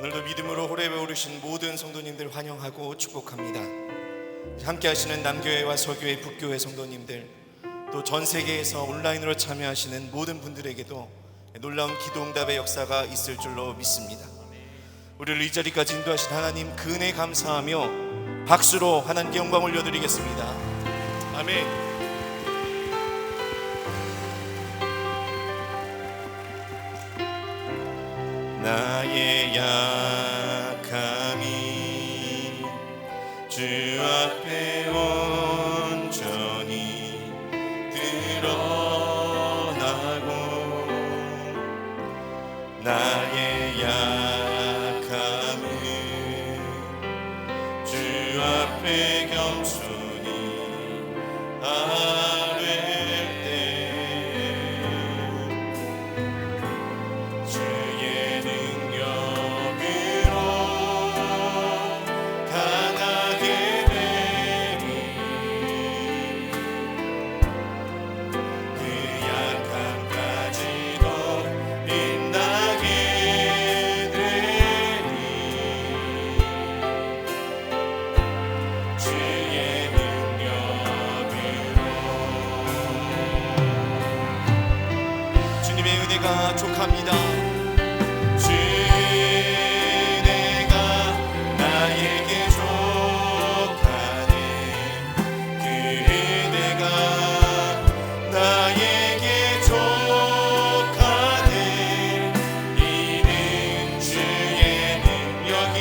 오늘도 믿음으로 호렙에 오르신 모든 성도님들 환영하고 축복합니다. 함께 하시는 남교회와 서교회, 북교회 성도님들, 또 전 세계에서 온라인으로 참여하시는 모든 분들에게도 놀라운 기도응답의 역사가 있을 줄로 믿습니다. 우리를 이 자리까지 인도하신 하나님 그 은혜 감사하며 박수로 하나님께 영광 올려드리겠습니다. 아멘. 나의 약함이 주 앞에 온전히 드러나고, 나의 약함을 주 앞에 겸손히 아뢰 때 주의 능력으로 강하게 되리. 그 약함까지도 빛나게 되리. 주의 능력으로. 주님의 은혜가 족합니다. 주 은혜가 나에게 족하네. 그 은혜가 나에게 족하네. 이는 주의 능력이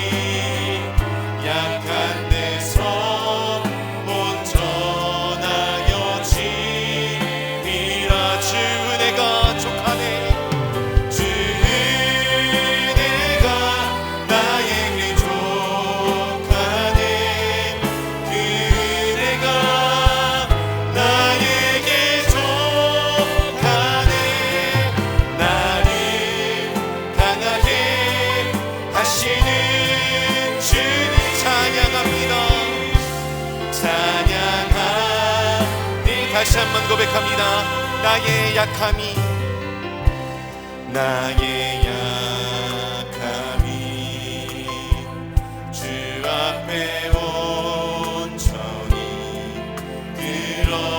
약한 데서 온전하여 짐이라. 주 은혜가 족하네. 주 은혜가 나에게 족하네. 그 은혜가 나에게 족하네. 나를 강하게 하시는 주님 찬양합니다. 찬양하니 다시 한번 고백합니다. 나의 약함이, 나의 약함이 주 앞에 온전히 드러나고,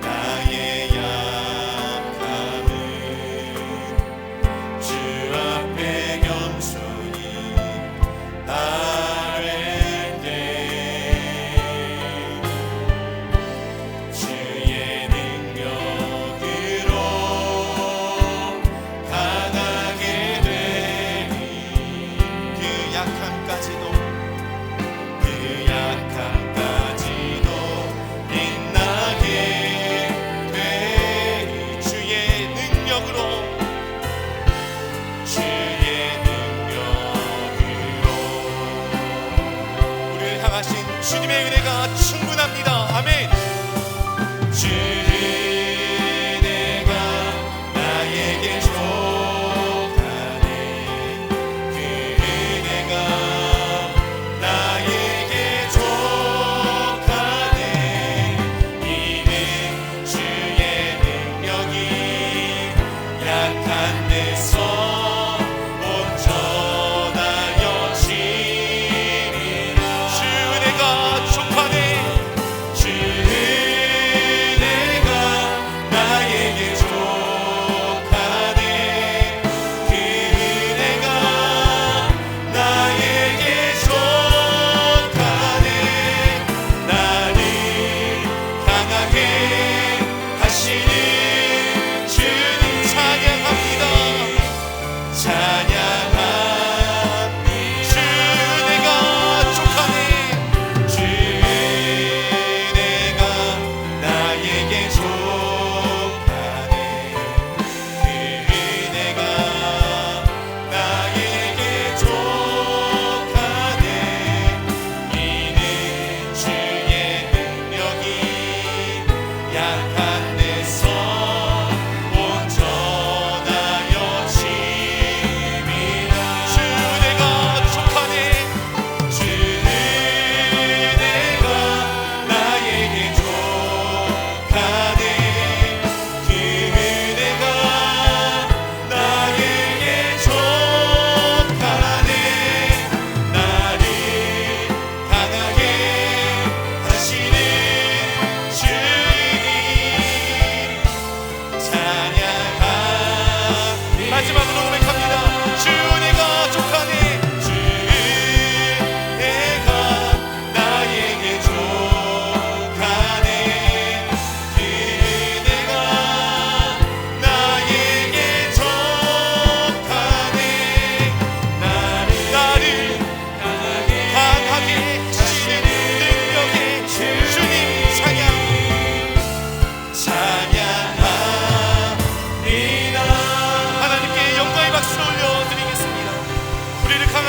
나의 약함을 주 앞에 겸손히 아뢰 때 주의 능력으로 강하게 되리. 그 약함까지도 빛나게 되리. 주의 능력으로, 주의 능력으로. 우리를 향하신 주님의 은혜가 충분합니다. 아멘. 주 은혜가 나에게 족하네. 그 은혜가 나에게 족하네. 이는 주의 능력이 약한 데서 온전하여 짐이라. 주 은혜가 족하네.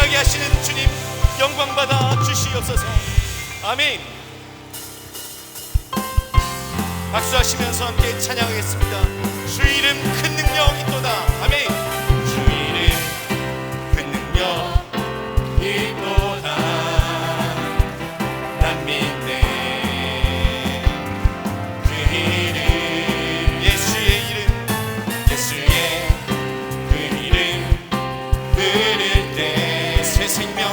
승리하게 하시는 주님 영광 받아 주시옵소서. 아멘. 박수하시면서 함께 찬양하겠습니다. 주 이름 큰 능력 있도다. 아멘. 주 이름 큰 능력 있도다. 난 믿네. 그 이름 예수의 이름 예수의 그 이름 부를 때 새 생명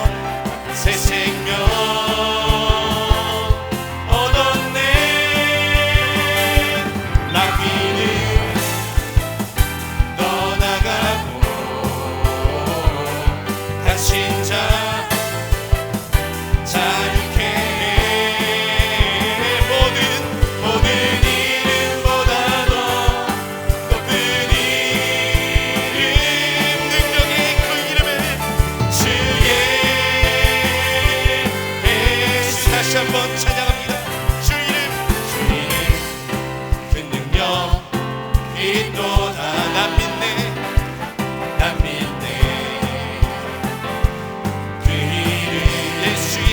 한번 찬양합니다. 주 이름 그 능력 있도다. 난 믿네. 그 이름 예수의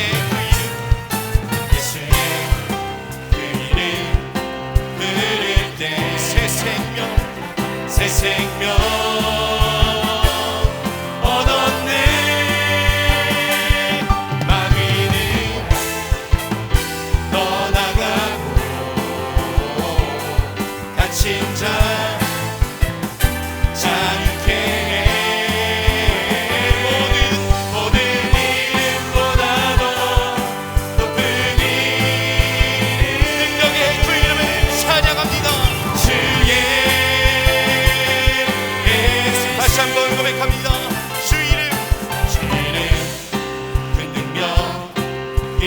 그 이름 부를 때 새 생명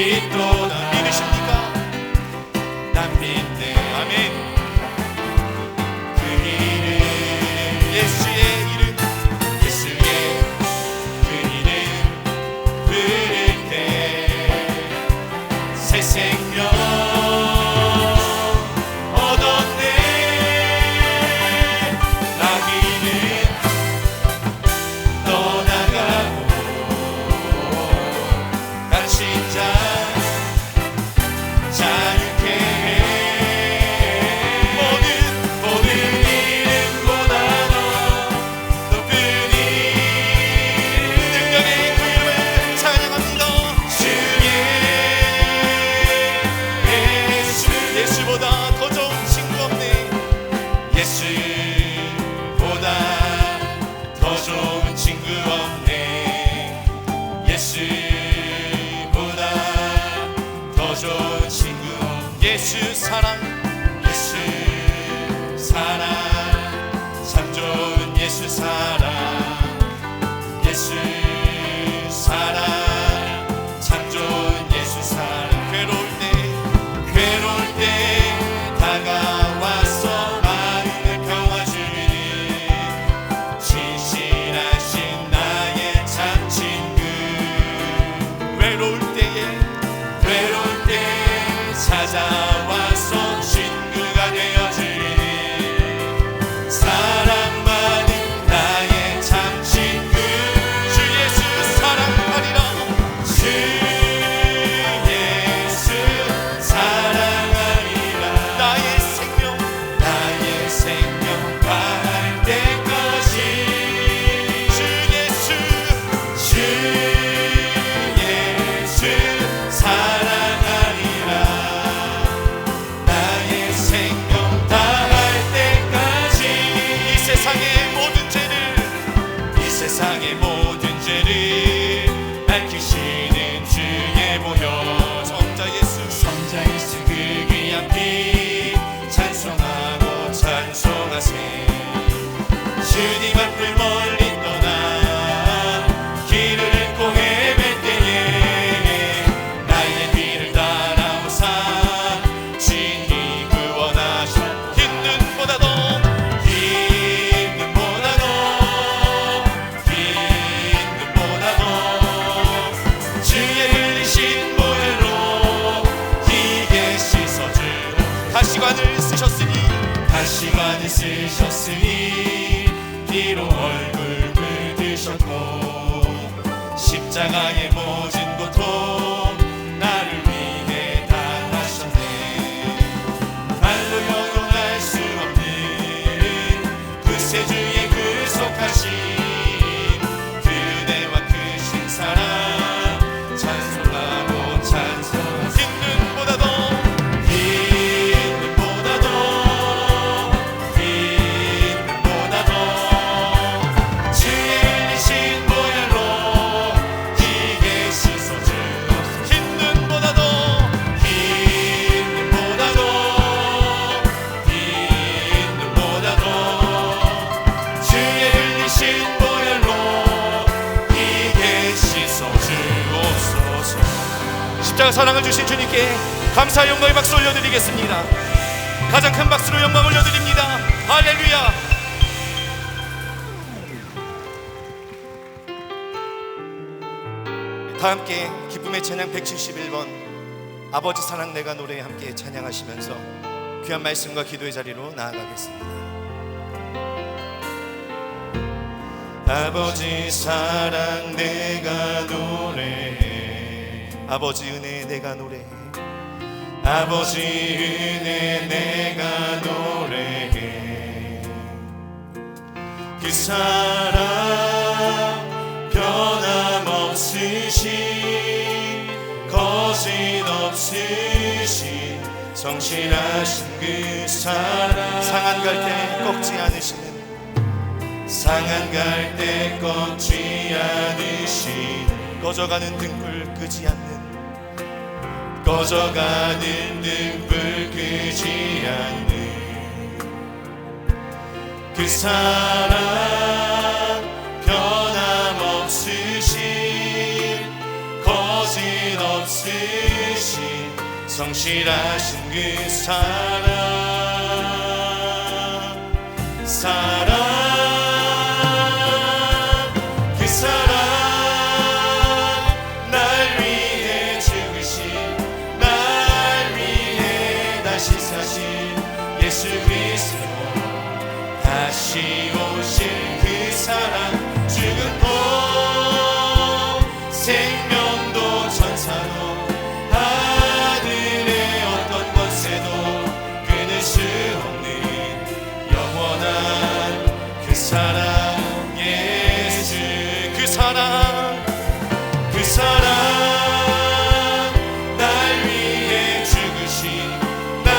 있도다. 믿으십니까? 난 믿네. 아멘. 그 이름 예수의 그 이름 부를 때 새 생명 얻었네. 마귀는 떠나가고 갇힌 자 예수 사랑 참 좋은 예수 사랑 참 좋은 예수 사랑 괴로울 때 다가와서 마음을 평화주는 진실하신 나의 참 친구. 외로울 때 찾아와서 친구가 되어주는 사랑 많은 나의 참 친구. 주 예수 사랑하리라. 주 예수 사랑하리라. 나의 생명 다할 때까지. 주 예수 사랑하리라. 세상의 모든 죄를 밝히시는 주의 보혈. 성자 예수 그 귀한 피 찬송하고 찬송하세. 주님 앞을 멀리 떠나 길을 잃고 헤맬 때에 나의 뒤를 따라오사 친히 구원하셨고 다시관을 쓰셨으니 피로 얼굴 묻으셨고 십자가의 모진 고통 나를 위해 당하셨네. 말로 형용할 수 없는 구세주의 구속하심, 그대와 크신 사랑 찬송하고 찬송하세. 십자가 사랑을 주신 주님께 감사의 영광의 박수 올려드리겠습니다. 가장 큰 박수로 영광 올려드립니다. 할렐루야. 다 함께 기쁨의 찬양 171번 아버지 사랑 내가 노래 함께 찬양하시면서 귀한 말씀과 기도의 자리로 나아가겠습니다. 아버지 사랑 내가 노래해, 아버지 은혜 내가 노래해, 아버지 은혜 내가 노래해. 그 사랑 변함없으신 거짓없으신 성실하신 그 사랑, 상한 갈 때 꺾지 않으시는, 상한 갈 때 꺾지 않으시는, 꺼져가는 등불 끄지 않는, 꺼져가는 등불 끄지 않는 그 사랑 변함없으신 거짓없으신 성실하신 그 사랑 그 사랑 날 위해 죽으신, 날 위해 다시 사신 예수 그리스도, 다시 오실 그 사랑, 죽음도 생명도 천사도 하늘의 어떤 권세도 끊을 수 없는 영원한 그 사랑, 예수 그 사랑, 그 사랑 날 위해 죽으신, 날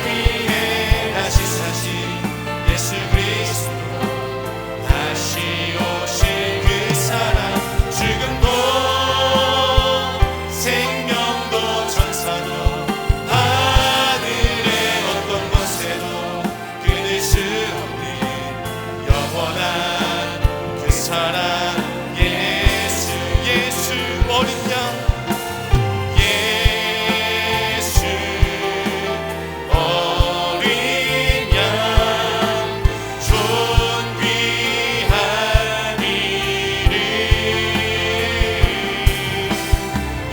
위해 다시 사신 예수 그리스도, 다시 오실 그 사랑, 죽음도 생명도 천사도 하늘의 어떤 권세도 끊을 수 없는 영원한 그 사랑, 예수 예수 어린 양, 예수 어린 양 존귀한 이름,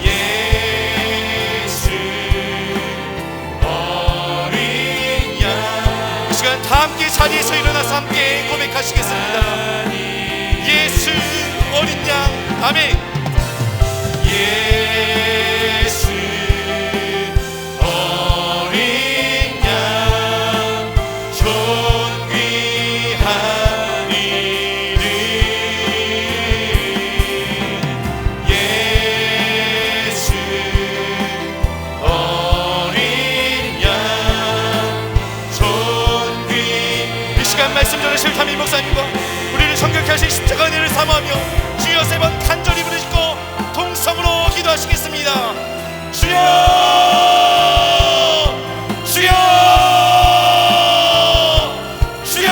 예수 어린 양. 이 시간 다 함께 자리에서 일어나서 함께 고백하시겠습니다. 예수 어린 양. 아멘. 예수 어린 양 존귀한 이름, 예수 어린 양 존귀. 이 시간 말씀 전하실 담임 목사님과 우리를 정결케 하신 십자가 은혜를 사모하며 주여 세 번 간절히 부르시고 동성으로 기도하시겠습니다. 주여 주여 주여.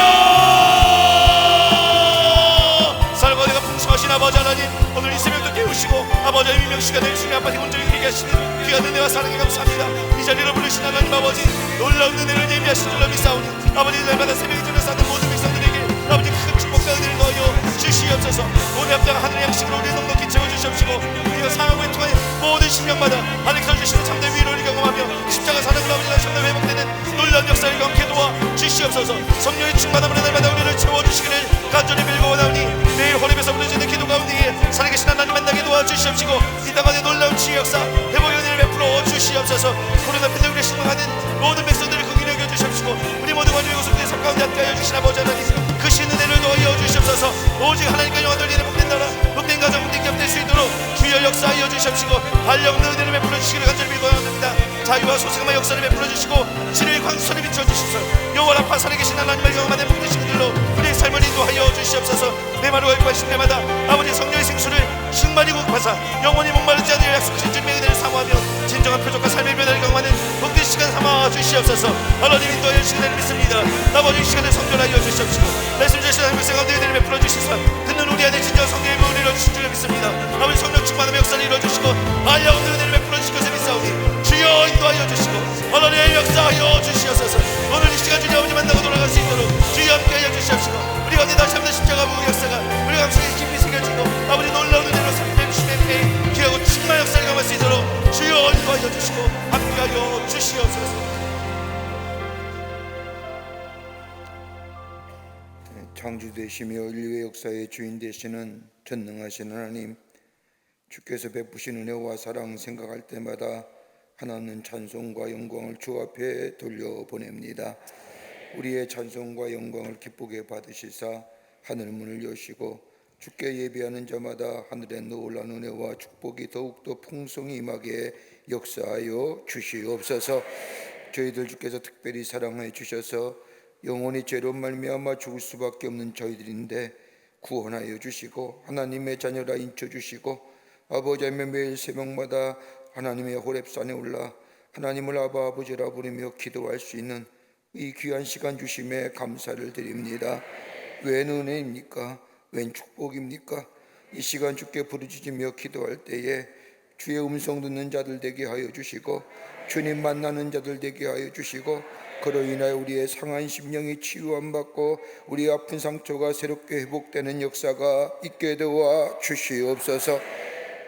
살과 내가 풍성하신 아버지 하나님, 오늘 이 새벽도 깨우시고 아버지의 위명 시간을 주님 앞에 온전히 드리게 하시는 귀한 은혜와 사랑에 감사합니다. 이 자리로 부르신 하나님 아버지, 놀라운 은혜를 예비하신 줄로 믿사오니 아버지 날마다 새벽에 들어 사는 모든 백성들에게 아버지 큰 축복과 은혜를 더하여 주시옵소서. 오늘 앞다가 하늘 양식으로 우리 넉넉히 채워주시옵시고 우리가 상하고 통한 모든 신명마다 하나님께서 주시는 참된 위로를 경험하며 십자가 사랑으로 아버지가 참된 회복되는 놀라운 역사를 경험케 도와 주시옵소서. 성령의 충만함으로 날마다 우리를 채워주시기를 간절히 빌고 원하오니 내일 호렙에서 부르짖는 기도 가운데에 살아계신 하나님 만나게 도와 주시옵시고 이 땅 가운데 놀라운 치유 역사 회복의 은혜를 베풀어 주시옵소서. 코로나 팬데믹에 신망하는 모든 백성들을 긍휼히 여겨 주시옵시고 우리 모두 가족의 구속된 삶 가운데 함께하여 주신 아버지 하나님 그 신 은혜를 더하여 주시옵소서. 오직 하나님께 영광 돌리는 복된 나라 복된 가정 복된 기업 될 수 있도록 주여 역사하여 주시옵시고 반려 없는 은혜를 베풀어 주시기를 간절히 빌고합니다. 자유와 소생함의 역사를 베풀어 주시고 진리의 광선을 비춰 주시옵소서. 영원 아파 살아 계신 하나님을 경험하는 복된 신들로 우리의 삶을 인도하여 주시옵소서. 내 말을 거듭하신 때마다 아버지 성령의 생수를 충만히 공급하사 영원히 목마르지 않을 약속하신 주님의 은혜를 사모하며 진정한 표적과 삶의 변화를 경험하는 복된 시간 삼아 주시옵소서. 하나님 인도하여 주시기를 믿습니다. 아버지 이 시간을 성결하여 주시옵시고 말씀 주신 하나님의 생각들 은혜를 베풀어 주시사 듣는 우리 안에 진정 성령의 은혜를 이루어주시기를 믿습니다. 아버지 성령 충만함의 역사를 이루어주시고 알려 없는 은혜를 베풀어 주시고 믿사오니 주여 인도하여 주시고 하나님의 역사하여 주시옵소서. 오늘 이 시간 주님 아버지 만나고 돌아갈 수 있도록 주여 함께하여 주시옵시고 우리 가운데 다시 한번 십자가 부흥 역사가 우리 감성에 깊이 새겨지고 아버지 놀라운 은혜로 삶의 심의 귀하고 충만 역사를 감할 수 있도록 주여 인도하여 주시고 함께하여 주시옵소서. 창조 되시며 인류의 역사의 주인 되시는 전능하신 하나님, 주께서 베푸신 은혜와 사랑 생각할 때마다 하나는 찬송과 영광을 주 앞에 돌려보냅니다. 우리의 찬송과 영광을 기쁘게 받으시사 하늘 문을 여시고 주께 예배하는 자마다 하늘의 놀라운 은혜와 축복이 더욱더 풍성히 임하게 역사하여 주시옵소서. 저희들 주께서 특별히 사랑해 주셔서 영원히 죄로 말미암아 죽을 수밖에 없는 저희들인데 구원하여 주시고 하나님의 자녀라 인쳐주시고 아버지 하나님 매일 새벽마다 하나님의 호렙산에 올라 하나님을 아바 아버지라 부르며 기도할 수 있는 이 귀한 시간 주심에 감사를 드립니다. 웬 은혜입니까? 웬 축복입니까? 이 시간 주께 부르짖으며 기도할 때에 주의 음성 듣는 자들 되게 하여 주시고 주님 만나는 자들 되게 하여 주시고 그로 인하여 우리의 상한 심령이 치유함 받고 우리의 아픈 상처가 새롭게 회복되는 역사가 있게 되어 주시옵소서.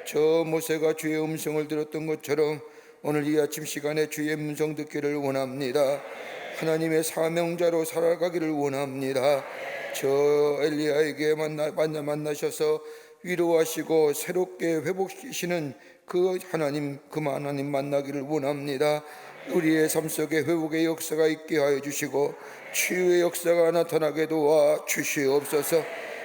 저 모세가 주의 음성을 들었던 것처럼 오늘 이 아침 시간에 주의 음성 듣기를 원합니다. 하나님의 사명자로 살아가기를 원합니다. 저 엘리야에게 만나셔서 위로하시고 새롭게 회복시키시는 그 하나님 만나기를 원합니다. 우리의 삶 속에 회복의 역사가 있게 하여 주시고 치유의 역사가 나타나게 도와 주시옵소서.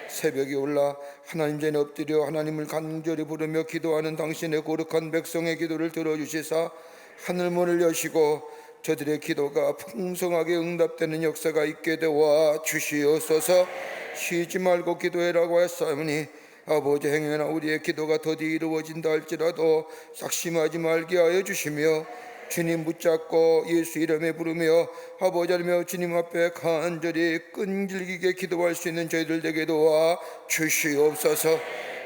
새벽에 올라 하나님 전에 엎드려 하나님을 간절히 부르며 기도하는 당신의 거룩한 백성의 기도를 들어주시사 하늘문을 여시고 저들의 기도가 풍성하게 응답되는 역사가 있게 되어 주시옵소서. 쉬지 말고 기도해라고 했사오니 아버지 행여나 우리의 기도가 더디 이루어진다 할지라도 삭심하지 말게 하여 주시며 주님 붙잡고 예수 이름에 부르며 아버지 하며 주님 앞에 간절히 끈질기게 기도할 수 있는 저희들 되게 도와 주시옵소서.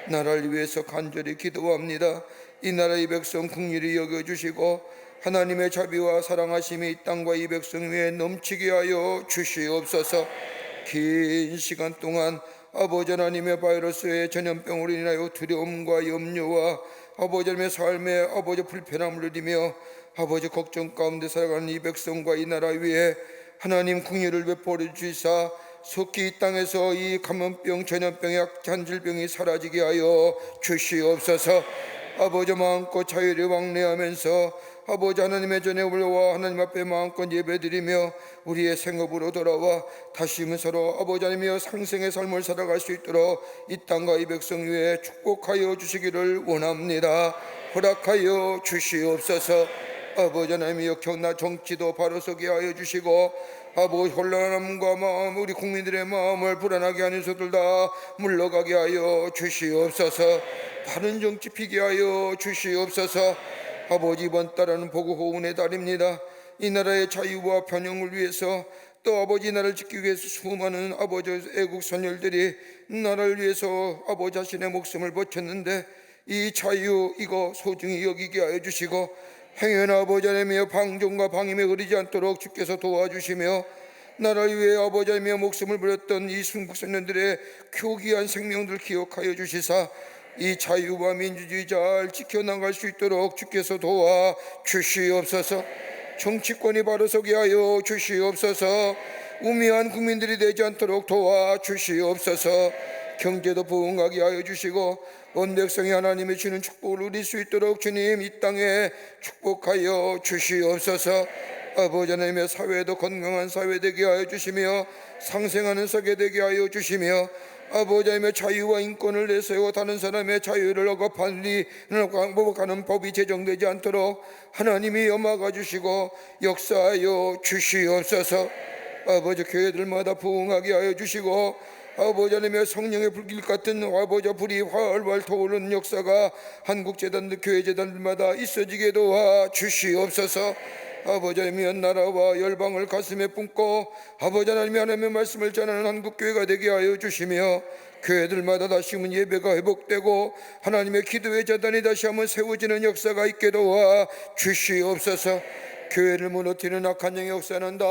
나라를 위해서 간절히 기도합니다. 이 나라의 백성 긍휼히 여겨주시고 하나님의 자비와 사랑하심이 이 땅과 이 백성 위에 넘치게 하여 주시옵소서. 긴 시간 동안 아버지 하나님의 바이러스의 전염병으로 인하여 두려움과 염려와 아버지 하나님의 삶에 아버지 불편함을 누리며 아버지 걱정 가운데 살아가는 이 백성과 이 나라 위에 하나님 긍휼을 베풀어 주시사 속히 이 땅에서 이 감염병, 전염병의 악한 질병이 사라지게 하여 주시옵소서. 아버지 마음껏 자유를 왕래하면서 아버지 하나님의 전에 올라와 하나님 앞에 마음껏 예배드리며 우리의 생업으로 돌아와 다시금 서로 아버지 하나님이여 상생의 삶을 살아갈 수 있도록 이 땅과 이 백성 위에 축복하여 주시기를 원합니다. 허락하여 주시옵소서. 아버지 하나님이여 경나 정치도 바로 서게 하여 주시고 아버지 혼란함과 마음 우리 국민들의 마음을 불안하게 하는 소들 다 물러가게 하여 주시옵소서. 바른 정치 피게 하여 주시옵소서. 아버지 이번 달은 보고호운의 달입니다. 이 나라의 자유와 편영을 위해서 또 아버지 나라를 지키기 위해서 수많은 아버지 애국 선열들이 나라를 위해서 아버지 자신의 목숨을 바쳤는데 이 자유 이거 소중히 여기게 하여 주시고 행여나 아버지 하나님의 방종과 방임에 흐르지 않도록 주께서 도와주시며 나라를 위해 아버지 하나님의 목숨을 버렸던 이 순국선녀들의 교귀한 생명들 기억하여 주시사 이 자유와 민주주의 잘 지켜나갈 수 있도록 주께서 도와 주시옵소서. 정치권이 바로 서게 하여 주시옵소서. 우매한 국민들이 되지 않도록 도와 주시옵소서. 경제도 부흥하게 하여 주시고 온 백성이 하나님의 주는 축복을 누릴 수 있도록 주님 이 땅에 축복하여 주시옵소서. 아버지 하나님의 사회도 건강한 사회 되게 하여 주시며 상생하는 세계 되게 하여 주시며 아버지 하나님의 자유와 인권을 내세워 다른 사람의 자유를 억압하는 법이 제정되지 않도록 하나님이 염막아 주시고 역사하여 주시옵소서. 아버지 교회들마다 부흥하게 하여 주시고 아버지 하나님의 성령의 불길 같은 아버지 불이 활활 타오르는 역사가 한국 재단들 교회 재단들마다 있어지게 도와 주시옵소서. 아버지 하나님의 나라와 열방을 가슴에 품고 아버지 하나님의 말씀을 전하는 한국교회가 되게 하여 주시며 교회들마다 다시금 예배가 회복되고 하나님의 기도의 재단이 다시 한번 세워지는 역사가 있게 도와 주시옵소서. 교회를 무너뜨리는 악한 영의 역사는 다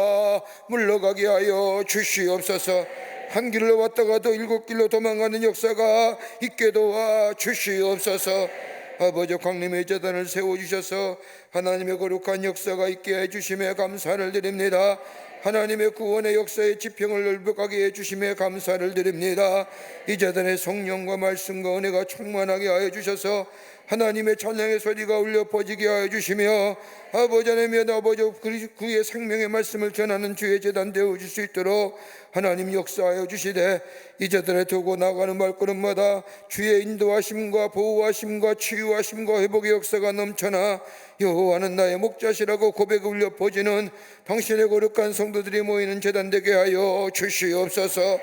물러가게 하여 주시옵소서. 한 길로 왔다가도 7길로 도망가는 역사가 있게 도와 주시옵소서. 아버지 광림의 재단을 세워주셔서 하나님의 거룩한 역사가 있게 해주심에 감사를 드립니다. 하나님의 구원의 역사의 지평을 넓어가게 해주심에 감사를 드립니다. 이 재단의 성령과 말씀과 은혜가 충만하게 하여 주셔서 하나님의 찬양의 소리가 울려 퍼지게 하여 주시며 아버지 하나님의 아버지 그의 생명의 말씀을 전하는 주의 재단 되어줄 수 있도록 하나님 역사하여 주시되 이 재단에 두고 나가는 발걸음마다 주의 인도하심과 보호하심과 치유하심과 회복의 역사가 넘쳐나 여호와는 나의 목자시라고 고백을 울려 퍼지는 당신의 거룩한 성도들이 모이는 재단 되게 하여 주시옵소서.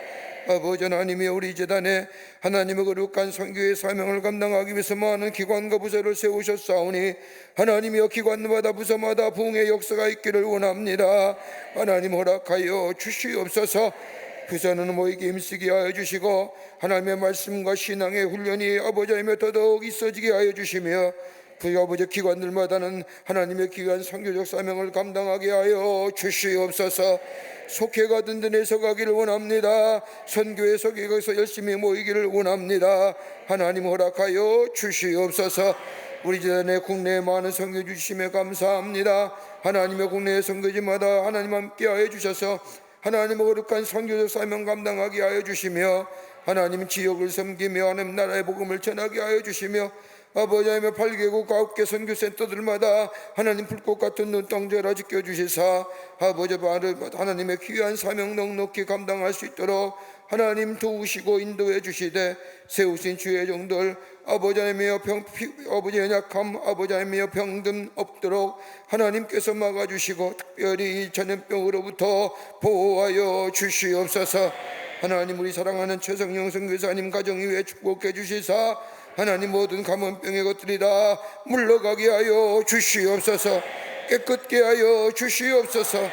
아버지 하나님이 우리 재단에 하나님의 거룩한 선교의 사명을 감당하기 위해서 많은 기관과 부서를 세우셨사오니 하나님이여 기관마다 부서마다 부흥의 역사가 있기를 원합니다. 하나님 허락하여 주시옵소서. 부서는 모이게 힘쓰게 하여 주시고 하나님의 말씀과 신앙의 훈련이 아버지 하나님의 더더욱 있어지게 하여 주시며 그 아버지 기관들마다는 하나님의 귀한 선교적 사명을 감당하게 하여 주시옵소서. 속회가 든든해서 가기를 원합니다. 선교의 속회에서 열심히 모이기를 원합니다. 하나님 허락하여 주시옵소서. 우리 재단의 국내에 많은 선교 주심에 감사합니다. 하나님의 국내의 선교지마다 하나님 함께하여 주셔서 하나님의 거룩한 선교적 사명 감당하게 하여 주시며 하나님 지역을 섬기며 하나님 나라의 복음을 전하게 하여 주시며 아버지 하나님의 8개국 9개 선교센터들마다 하나님 불꽃 같은 눈동자라 지켜주시사 아버지 하나님의 귀한 사명 넉넉히 감당할 수 있도록 하나님 도우시고 인도해 주시되 세우신 주의 종들 아버지 하나님의 아버지 연약함 아버지 하나님의 병든 없도록 하나님께서 막아주시고 특별히 이 전염병으로부터 보호하여 주시옵소서. 하나님 우리 사랑하는 최성령 선교사님 가정 위에 축복해 주시사 하나님 모든 감염병의 것들이 다 물러가게 하여 주시옵소서. 깨끗게 하여 주시옵소서.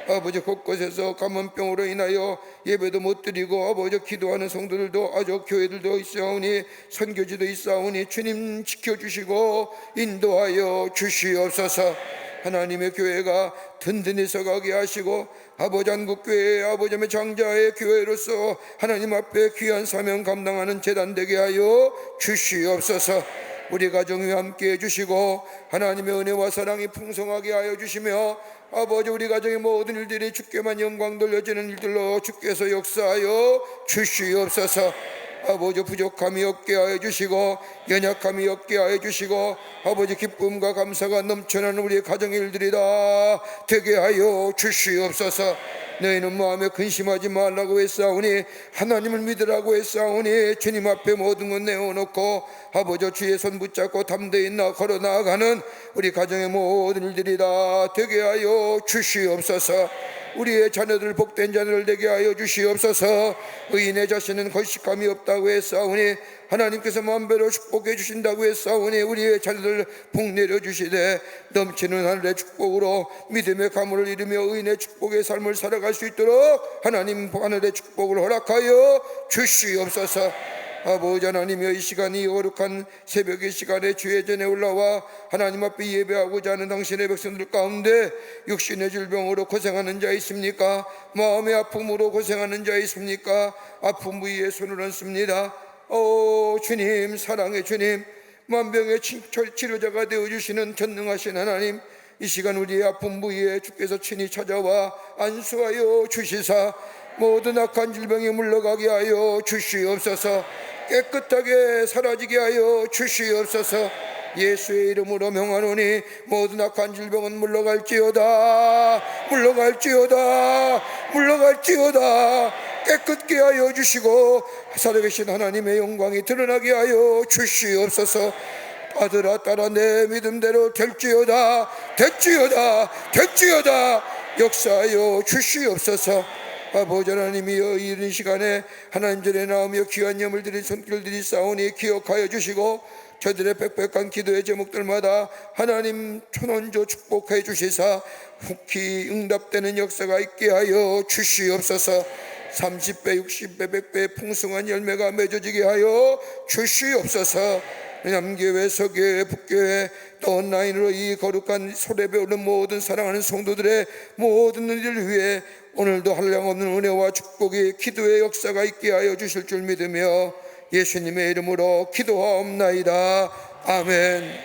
아버지 곳곳에서 감염병으로 인하여 예배도 못 드리고 아버지 기도하는 성도들도 아주 교회들도 있사오니 선교지도 있사오니 주님 지켜주시고 인도하여 주시옵소서. 하나님의 교회가 든든히 서가게 하시고 아버지 한국교회 아버지의 장자의 교회로서 하나님 앞에 귀한 사명 감당하는 재단 되게 하여 주시옵소서. 우리 가정이 함께 해주시고 하나님의 은혜와 사랑이 풍성하게 하여 주시며 아버지 우리 가정의 모든 일들이 주께만 영광 돌려지는 일들로 주께서 역사하여 주시옵소서. 아버지 부족함이 없게 하여 주시고 연약함이 없게 하여 주시고 아버지 기쁨과 감사가 넘쳐나는 우리의 가정의 일들이 다 되게 하여 주시옵소서. 너희는 마음에 근심하지 말라고 했사오니 하나님을 믿으라고 했사오니 주님 앞에 모든 것 내어놓고 아버지 주의 손 붙잡고 담대히 걸어 나아가는 우리 가정의 모든 일들이 다 되게 하여 주시옵소서. 우리의 자녀들 복된 자녀를 되게 하여 주시옵소서. 의인의 자신은 거식함이 없다고 했사오니 하나님께서 만배로 축복해 주신다고 했사오니 우리의 자녀들 복 내려 주시되 넘치는 하늘의 축복으로 믿음의 가문을 이루며 의인의 축복의 삶을 살아갈 수 있도록 하나님 하늘의 축복을 허락하여 주시옵소서. 아버지 하나님이여 이 시간이 거룩한 새벽의 시간에 주의 전에 올라와 하나님 앞에 예배하고자 하는 당신의 백성들 가운데 육신의 질병으로 고생하는 자 있습니까? 마음의 아픔으로 고생하는 자 있습니까? 아픔 위에 손을 얹습니다. 주님 사랑의 주님 만병의 치료자가 되어주시는 전능하신 하나님 이 시간 우리의 아픔 부위에 주께서 친히 찾아와 안수하여 주시사 모든 악한 질병이 물러가게 하여 주시옵소서. 깨끗하게 사라지게 하여 주시옵소서. 예수의 이름으로 명하노니 모든 악한 질병은 물러갈지어다. 물러갈지어다. 물러갈지어다. 깨끗게 하여 주시고 살아계신 하나님의 영광이 드러나게 하여 주시옵소서. 아들아 딸아 내 믿음대로 될지어다. 될지어다. 될지어다. 역사하여 주시옵소서. 아버지 하나님이여, 이른 시간에 하나님 전에 나오며 귀한 예물 드린 손길들이 싸우니 기억하여 주시고 저들의 빽빽한 기도의 제목들마다 하나님 천원조 축복해 주시사 후히 응답되는 역사가 있게 하여 주시옵소서. 30배 60배 100배 풍성한 열매가 맺어지게 하여 주시옵소서. 남교회 서교회 북교회 또 온라인으로 이 거룩한 소래배 오는 모든 사랑하는 성도들의 모든 일을 위해 오늘도 한량없는 은혜와 축복이 기도의 역사가 있게 하여 주실 줄 믿으며 예수님의 이름으로 기도하옵나이다. 아멘.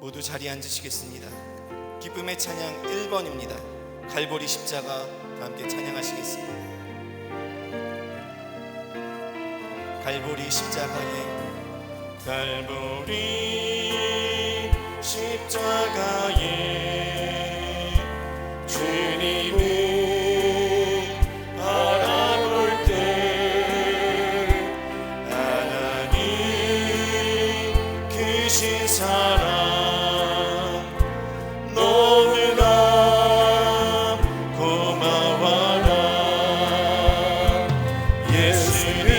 모두 자리에 앉으시겠습니다. 기쁨의 찬양 1번입니다. 갈보리 십자가 함께 찬양하시겠습니다. 갈보리 십자가에 갈보리 십자가에 주님을 바라볼 때 하나님 크신 사랑 너무나 고마워라. 예수님의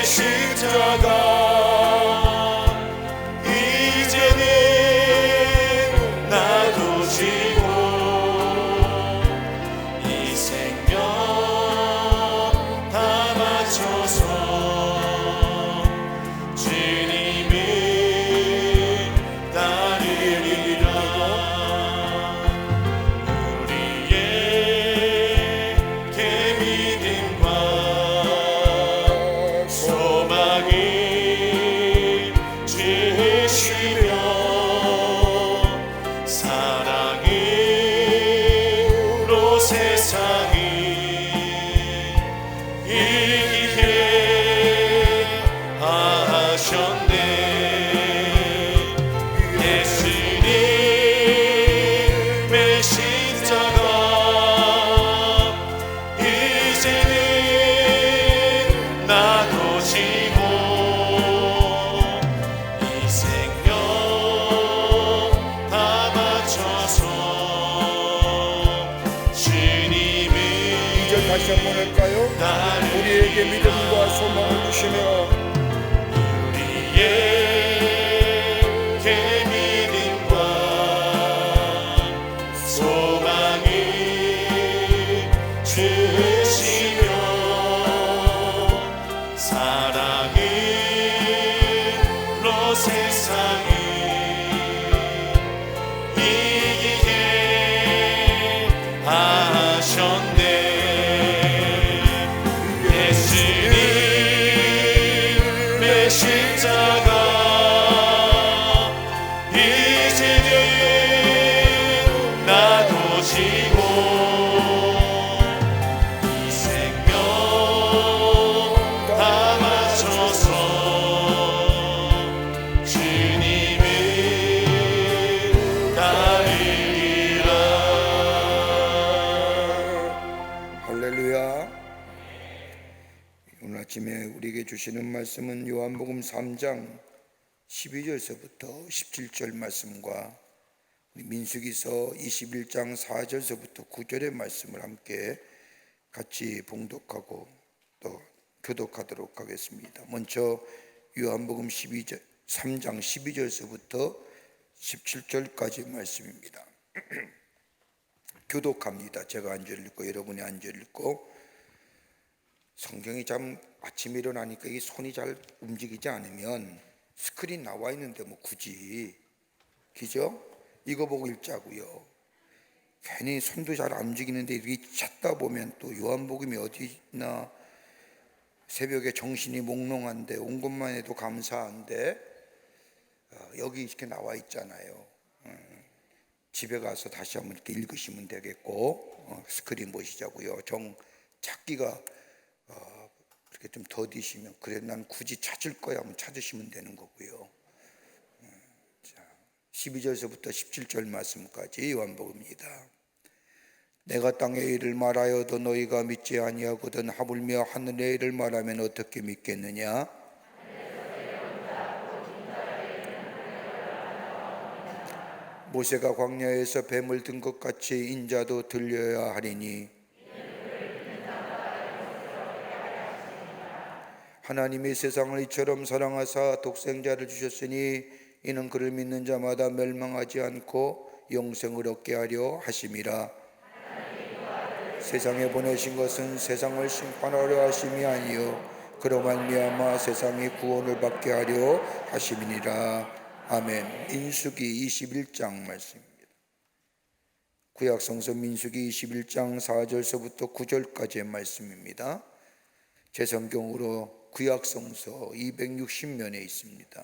십자가 이제는 나도 지고 이 생명 다 바쳐서 주님을 따르리라. 우리의 믿음과 소망을 주시며 사랑으로 세상을 이기게 하셨네. 예수님의 십자가 이제는 나도 지고 이 생명 다 바쳐서 주님을 이제 다시 한번 할까요? 우리에게 믿음과 소망을 주시며 우리에게 믿음과 소망을 주시며 사랑으로 세상을 이기게 하셨네. 예수님의 십자가 이제는 나도 지고 이 생명 다 바쳐서 주님을 따르리라. 할렐루야. 오늘 아침에 우리에게 주시는 말씀은 요한복음 3장 12절서부터 17절 말씀과 우리 민수기서 21장 4절서부터 9절의 말씀을 함께 같이 봉독하고 또 교독하도록 하겠습니다. 먼저 요한복음 3장 12절서부터 17절까지 말씀입니다. 교독합니다. 제가 한 절 읽고 여러분이 한 절 읽고. 성경이 참 아침에 일어나니까 이 손이 잘 움직이지 않으면 스크린 나와 있는데 뭐 굳이, 그죠? 이거 보고 읽자고요. 괜히 손도 잘 안 움직이는데 이렇게 찾다 보면 또 요한복음이 어디 있나, 새벽에 정신이 몽롱한데 온 것만 해도 감사한데 여기 이렇게 나와 있잖아요. 집에 가서 다시 한번 이렇게 읽으시면 되겠고, 스크린 보시자고요. 정 찾기가 그렇게 좀 더디시면, 그래 난 굳이 찾을 거야 하면 찾으시면 되는 거고요. 자, 12절서부터 17절 말씀까지 요한복음입니다. 내가 땅의 일을 말하여도 너희가 믿지 아니하거든 하물며 하늘의 일을 말하면 어떻게 믿겠느냐? 모세가 광야에서 뱀을 든 것 같이 인자도 들려야 하리니 하나님이 세상을 이처럼 사랑하사 독생자를 주셨으니 이는 그를 믿는 자마다 멸망하지 않고 영생을 얻게 하려 하심이라. 세상에 보내신 것은 세상을 심판하려 하심이 아니요 그로 말미암아 세상이 구원을 받게 하려 하심이니라. 아멘. 민수기 21장 말씀입니다. 구약 성서 민수기 21장 4절서부터 9절까지의 말씀입니다. 제 성경으로 구약 성서 260면에 있습니다.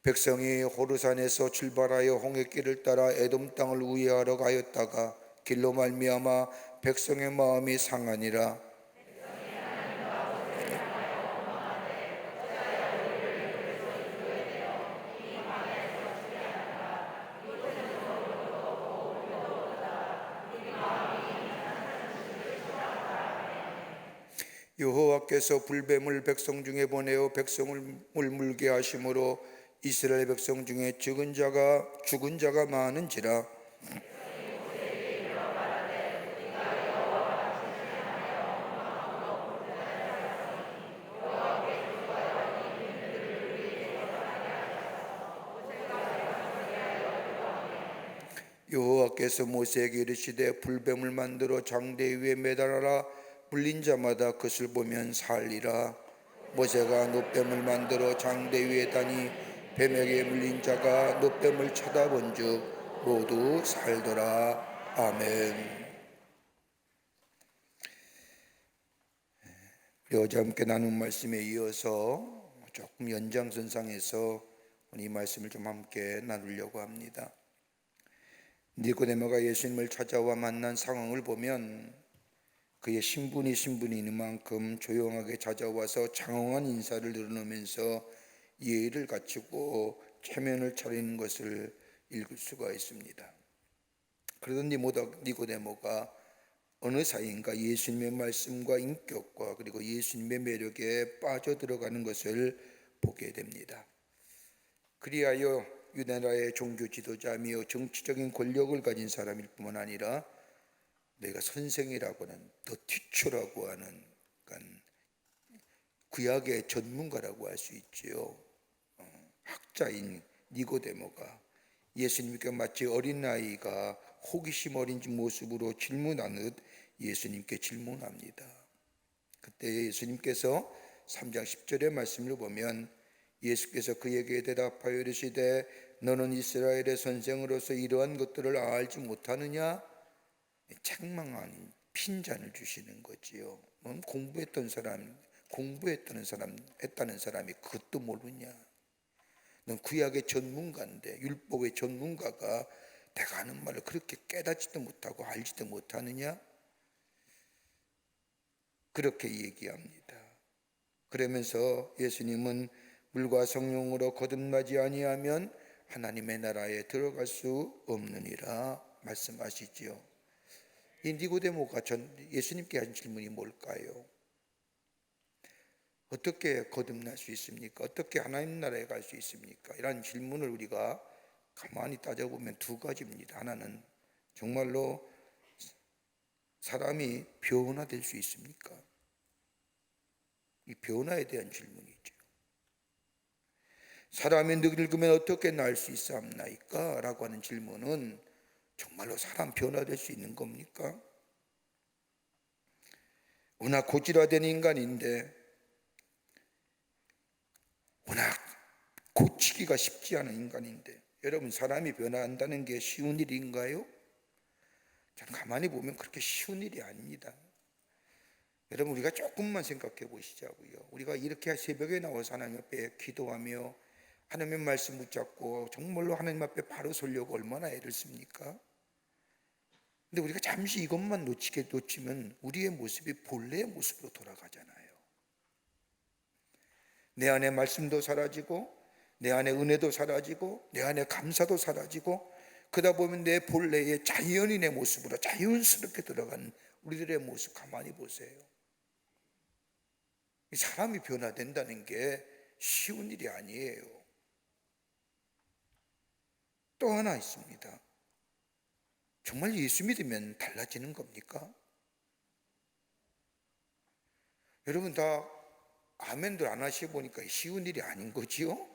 백성이 호르산에서 출발하여 홍해길을 따라 에돔 땅을 우회하러 가였다가 길로 말미암아 백성의 마음이 상하니라. 여호와께서 불뱀을 백성 중에 보내어 백성을 물게 하심으로 이스라엘 백성 중에 죽은 자가 많은지라. 여호와께서 모세에게 이르시되 불뱀을 만들어 장대 위에 매달아라. 물린 자마다 그것을 보면 살리라. 모세가 놋뱀을 만들어 장대 위에 다니 뱀에게 물린 자가 놋뱀을 쳐다본즉 모두 살더라. 아멘. 우리 어제 함께 나눈 말씀에 이어서 조금 연장선상에서 이 말씀을 좀 함께 나누려고 합니다. 니고데모가 예수님을 찾아와 만난 상황을 보면 그의 신분이 신분인 만큼 조용하게 찾아와서 장엄한 인사를 드러내면서 예의를 갖추고 체면을 차리는 것을 읽을 수가 있습니다. 그러던 니고데모가 어느 사이인가 예수님의 말씀과 인격과 그리고 예수님의 매력에 빠져들어가는 것을 보게 됩니다. 그리하여 유대나라의 종교 지도자며 정치적인 권력을 가진 사람일 뿐만 아니라 내가 선생이라고는 더 티처라고 하는 구약의 전문가라고 할 수 있지요. 학자인 니고데모가 예수님께 마치 어린아이가 호기심 어린 모습으로 질문하듯 예수님께 질문합니다. 그때 예수님께서 3장 10절의 말씀을 보면 예수께서 그에게 대답하여 이르시되 너는 이스라엘의 선생으로서 이러한 것들을 알지 못하느냐? 책망한 핀잔을 주시는 거지요. 공부했다는 사람이 그것도 모르냐? 넌 구약의 전문가인데 율법의 전문가가 내가 하는 말을 그렇게 깨닫지도 못하고 알지도 못하느냐? 그렇게 얘기합니다. 그러면서 예수님은 물과 성령으로 거듭나지 아니하면 하나님의 나라에 들어갈 수 없느니라 말씀하시지요. 이 니고데모가 예수님께 한 질문이 뭘까요? 어떻게 거듭날 수 있습니까? 어떻게 하나님 나라에 갈 수 있습니까? 이런 질문을 우리가 가만히 따져보면 두 가지입니다. 하나는 정말로 사람이 변화될 수 있습니까? 이 변화에 대한 질문이죠. 사람이 늙으면 어떻게 날 수 있사옵나이까? 라고 하는 질문은 정말로 사람 변화될 수 있는 겁니까? 워낙 고질화된 인간인데 워낙 고치기가 쉽지 않은 인간인데 여러분 사람이 변화한다는 게 쉬운 일인가요? 참 가만히 보면 그렇게 쉬운 일이 아닙니다. 여러분 우리가 조금만 생각해 보시자고요. 우리가 이렇게 새벽에 나와서 하나님 앞에 기도하며 하나님의 말씀 붙잡고 정말로 하나님 앞에 바로 서려고 얼마나 애를 씁니까? 근데 우리가 잠시 이것만 놓치면 우리의 모습이 본래의 모습으로 돌아가잖아요. 내 안에 말씀도 사라지고, 내 안에 은혜도 사라지고, 내 안에 감사도 사라지고, 그러다 보면 내 본래의 자연인의 모습으로 자연스럽게 들어가는 우리들의 모습 가만히 보세요. 사람이 변화된다는 게 쉬운 일이 아니에요. 또 하나 있습니다. 정말 예수 믿으면 달라지는 겁니까? 여러분 다 아멘들 안 하시고 보니까 쉬운 일이 아닌 거지요?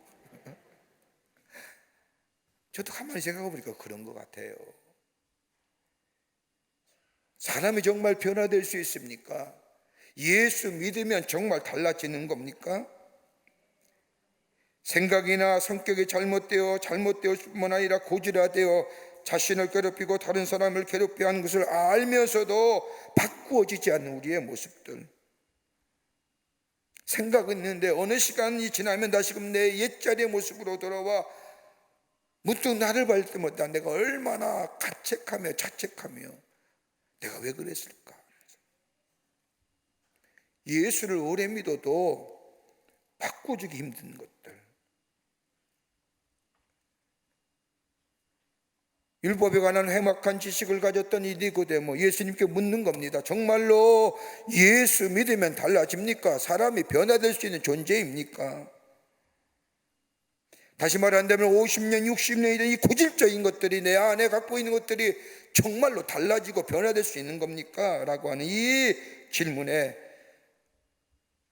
저도 가만히 생각해 보니까 그런 것 같아요. 사람이 정말 변화될 수 있습니까? 예수 믿으면 정말 달라지는 겁니까? 생각이나 성격이 잘못되어 뿐만 아니라 고질화되어 자신을 괴롭히고 다른 사람을 괴롭게 하는 것을 알면서도 바꾸어지지 않는 우리의 모습들, 생각은 있는데 어느 시간이 지나면 다시금 내 옛자리의 모습으로 돌아와 문득 나를 볼 때마다 내가 얼마나 가책하며 자책하며 내가 왜 그랬을까? 예수를 오래 믿어도 바꿔주기 힘든 것들, 율법에 관한 해막한 지식을 가졌던 이 니고데모, 예수님께 묻는 겁니다. 정말로 예수 믿으면 달라집니까? 사람이 변화될 수 있는 존재입니까? 다시 말한다면 50년, 60년이 된 이 고질적인 것들이 내 안에 갖고 있는 것들이 정말로 달라지고 변화될 수 있는 겁니까? 라고 하는 이 질문에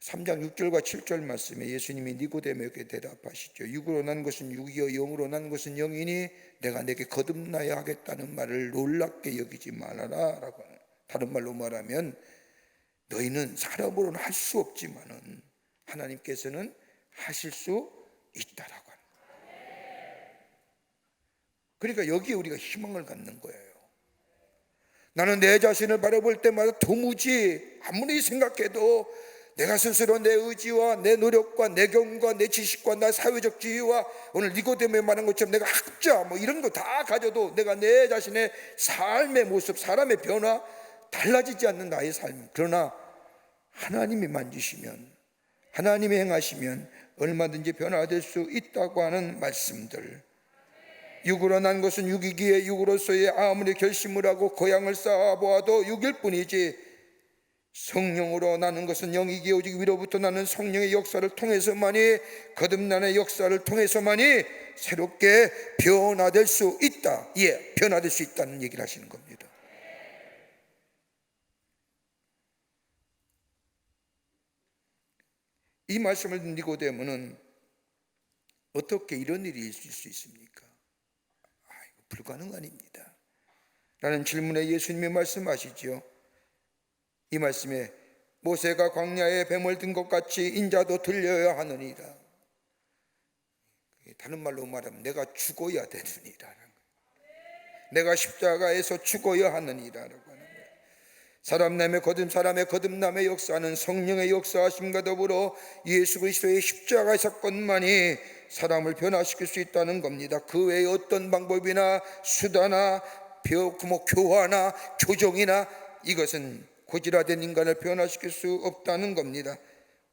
3장 6절과 7절 말씀에 예수님이 니고데모에게 대답하시죠. 육으로 난 것은 육이요 영으로 난 것은 영이니 내가 내게 거듭나야 하겠다는 말을 놀랍게 여기지 말아라 라고 하는, 다른 말로 말하면 너희는 사람으로는 할 수 없지만은 하나님께서는 하실 수 있다라고 하는 거예요. 그러니까 여기에 우리가 희망을 갖는 거예요. 나는 내 자신을 바라볼 때마다 도무지 아무리 생각해도 내가 스스로 내 의지와 내 노력과 내 경험과 내 지식과 나 사회적 지위와 오늘 니고데모에 말한 것처럼 내가 학자 뭐 이런 거 다 가져도 내가 내 자신의 삶의 모습, 사람의 변화 달라지지 않는 나의 삶, 그러나 하나님이 만지시면, 하나님이 행하시면 얼마든지 변화될 수 있다고 하는 말씀들. 육으로 난 것은 육이기에 육으로서의 아무리 결심을 하고 고향을 쌓아보아도 육일 뿐이지 성령으로 나는 것은 영이기에 오직 위로부터 나는 성령의 역사를 통해서만이, 거듭나는 역사를 통해서만이 새롭게 변화될 수 있다. 예, 변화될 수 있다는 얘기를 하시는 겁니다. 이 말씀을 듣는 니고데모는 어떻게 이런 일이 있을 수 있습니까? 이거 불가능 아닙니다 라는 질문에 예수님이 말씀하시죠. 이 말씀에 모세가 광야에 뱀을 든 것 같이 인자도 들려야 하느니라. 다른 말로 말하면 내가 죽어야 되느니라, 내가 십자가에서 죽어야 하느니라라고 하는 거예요. 사람의 거듭남의 역사는 성령의 역사하심과 더불어 예수 그리스도의 십자가 사건만이 사람을 변화시킬 수 있다는 겁니다. 그 외에 어떤 방법이나 수다나 교화나 교정이나 이것은 고질화된 인간을 변화시킬 수 없다는 겁니다.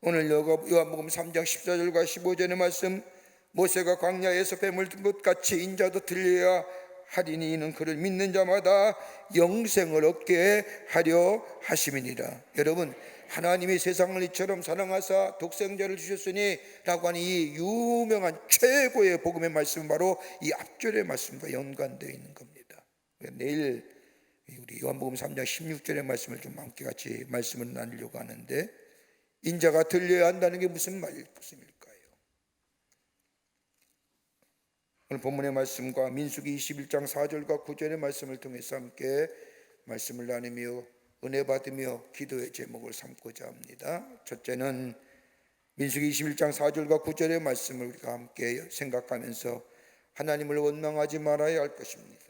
오늘 요한복음 3장 14절과 15절의 말씀, 모세가 광야에서 뱀을 든 것 같이 인자도 들려야 하리니 이는 그를 믿는 자마다 영생을 얻게 하려 하심이니라. 여러분, 하나님이 세상을 이처럼 사랑하사 독생자를 주셨으니 라고 하는 이 유명한 최고의 복음의 말씀은 바로 이 앞절의 말씀과 연관되어 있는 겁니다. 내일 우리 요한복음 3장 16절의 말씀을 좀 함께 같이 말씀을 나누려고 하는데, 인자가 들려야 한다는 게 무슨 말씀일까요? 오늘 본문의 말씀과 민수기 21장 4절과 9절의 말씀을 통해서 함께 말씀을 나누며 은혜 받으며 기도의 제목을 삼고자 합니다. 첫째는 민수기 21장 4절과 9절의 말씀을 우리가 함께 생각하면서 하나님을 원망하지 말아야 할 것입니다.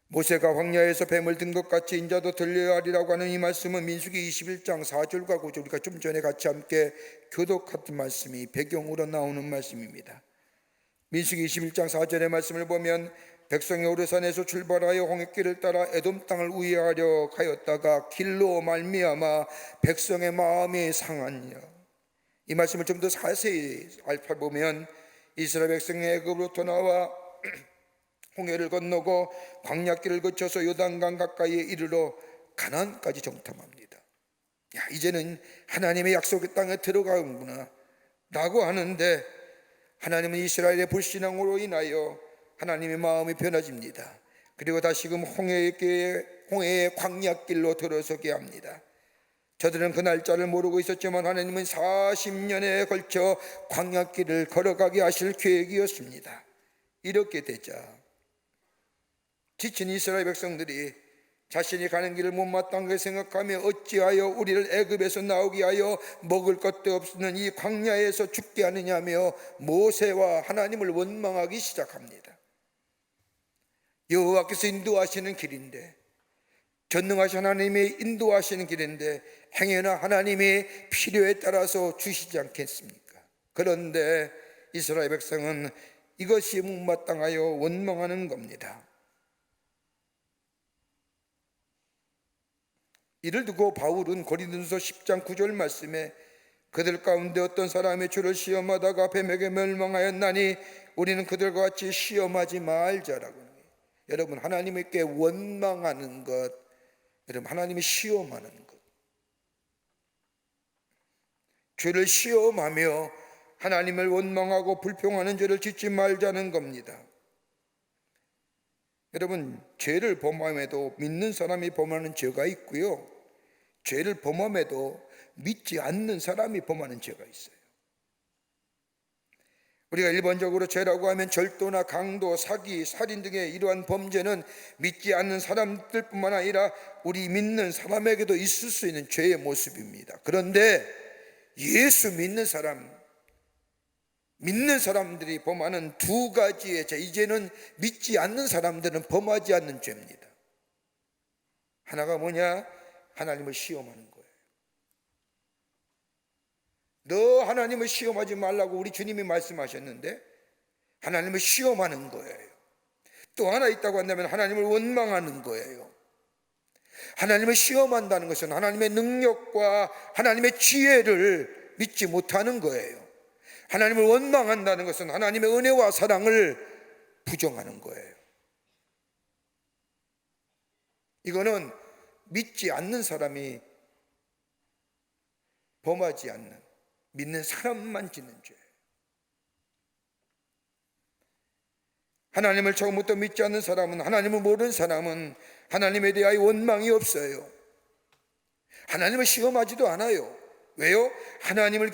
모세가 광야에서 뱀을 든 것 같이 인자도 들려야 하리라고 하는 이 말씀은 민수기 21장 4절과 9절, 우리가 좀 전에 같이 함께 교독했던 말씀이 배경으로 나오는 말씀입니다. 민수기 21장 4절의 말씀을 보면 백성이 오르산에서 출발하여 홍해길을 따라 에돔 땅을 우회하려 하였다가 길로 말미암아 백성의 마음이 상하니라. 이 말씀을 좀 더 자세히 살펴보면 이스라엘 백성이 애굽으로부터 나와 홍해를 건너고 광야길을 거쳐서 요단강 가까이에 이르러 가나안까지 정탐합니다. 야, 이제는 하나님의 약속의 땅에 들어가는구나 라고 하는데, 하나님은 이스라엘의 불신앙으로 인하여 하나님의 마음이 변해집니다. 그리고 다시금 홍해의 광야길로 들어서게 합니다. 저들은 그 날짜를 모르고 있었지만 하나님은 40년에 걸쳐 광야길을 걸어가게 하실 계획이었습니다. 이렇게 되자 지친 이스라엘 백성들이 자신이 가는 길을 못마땅하게 생각하며 어찌하여 우리를 애굽에서 나오게 하여 먹을 것도 없는 이 광야에서 죽게 하느냐며 모세와 하나님을 원망하기 시작합니다. 여호와께서 인도하시는 길인데, 전능하신 하나님이 인도하시는 길인데 행여나 하나님이 필요에 따라서 주시지 않겠습니까? 그런데 이스라엘 백성은 이것이 못마땅하여 원망하는 겁니다. 이를 두고 바울은 고린도전서 10장 9절 말씀에 그들 가운데 어떤 사람이 주를 시험하다가 뱀에게 멸망하였나니 우리는 그들과 같이 시험하지 말자라고 해요. 여러분, 하나님께 원망하는 것, 여러분, 하나님이 시험하는 것, 죄를 시험하며 하나님을 원망하고 불평하는 죄를 짓지 말자는 겁니다. 여러분, 죄를 범함에도 믿는 사람이 범하는 죄가 있고요, 죄를 범함에도 믿지 않는 사람이 범하는 죄가 있어요. 우리가 일반적으로 죄라고 하면 절도나 강도, 사기, 살인 등의 이러한 범죄는 믿지 않는 사람들뿐만 아니라 우리 믿는 사람에게도 있을 수 있는 죄의 모습입니다. 그런데 예수 믿는 사람들이 범하는 두 가지의 죄, 이제는 믿지 않는 사람들은 범하지 않는 죄입니다. 하나가 뭐냐? 하나님을 시험하는 거예요. 너 하나님을 시험하지 말라고 우리 주님이 말씀하셨는데 하나님을 시험하는 거예요. 또 하나 있다고 한다면 하나님을 원망하는 거예요. 하나님을 시험한다는 것은 하나님의 능력과 하나님의 지혜를 믿지 못하는 거예요. 하나님을 원망한다는 것은 하나님의 은혜와 사랑을 부정하는 거예요. 이거는 믿지 않는 사람이 범하지 않는, 믿는 사람만 짓는 죄예요. 하나님을 처음부터 믿지 않는 사람은, 하나님을 모르는 사람은 하나님에 대하여 원망이 없어요. 하나님을 시험하지도 않아요. 왜요? 하나님이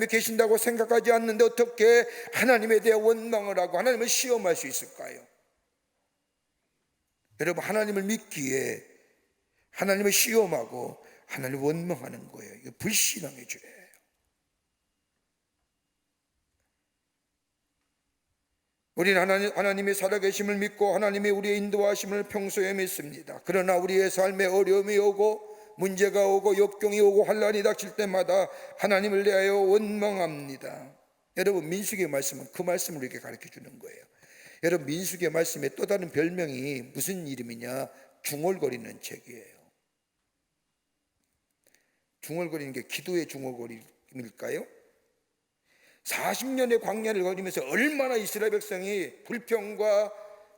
계신다고 생각하지 않는데 어떻게 하나님에 대해 원망을 하고 하나님을 시험할 수 있을까요? 여러분, 하나님을 믿기에 하나님을 시험하고 하나님을 원망하는 거예요. 이거 불신앙의 죄예요. 우리는 하나님의 살아계심을 믿고 하나님의 우리의 인도하심을 평소에 믿습니다. 그러나 우리의 삶에 어려움이 오고 문제가 오고 역경이 오고 환난이 닥칠 때마다 하나님을 대하여 원망합니다. 여러분, 민수기의 말씀은 그 말씀을 이렇게 가르쳐 주는 거예요. 여러분, 민수기의 말씀의 또 다른 별명이 무슨 이름이냐? 중얼거리는 책이에요. 중얼거리는 게 기도의 중얼거림일까요? 40년의 광야를 걸으면서 얼마나 이스라엘 백성이 불평과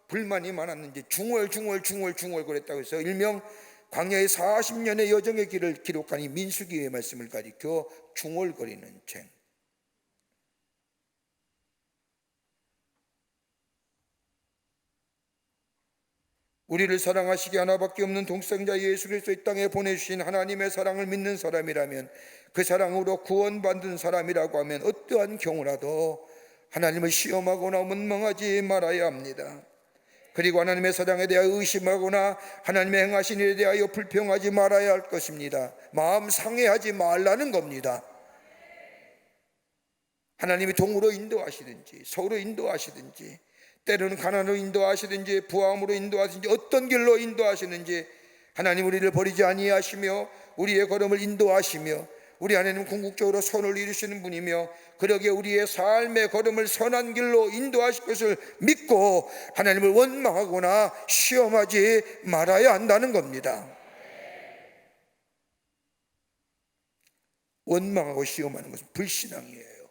불만이 많았는지 중얼거렸다고 해서 일명 광야의 40년의 여정의 길을 기록한 이 민수기의 말씀을 가리켜 중얼거리는 책. 우리를 사랑하시기 하나밖에 없는 동생자 예수 그리스도 이 땅에 보내주신 하나님의 사랑을 믿는 사람이라면, 그 사랑으로 구원받은 사람이라고 하면 어떠한 경우라도 하나님을 시험하거나 원망하지 말아야 합니다. 그리고 하나님의 사랑에 대하여 의심하거나 하나님의 행하신 일에 대하여 불평하지 말아야 할 것입니다. 마음 상해하지 말라는 겁니다. 하나님이 동으로 인도하시든지 서로 인도하시든지 때로는 가난으로 인도하시든지 부함으로 인도하시든지 어떤 길로 인도하시는지 하나님 우리를 버리지 아니하시며 우리의 걸음을 인도하시며 우리 안에는 궁극적으로 선을 이루시는 분이며 그러기에 우리의 삶의 걸음을 선한 길로 인도하실 것을 믿고 하나님을 원망하거나 시험하지 말아야 한다는 겁니다. 원망하고 시험하는 것은 불신앙이에요.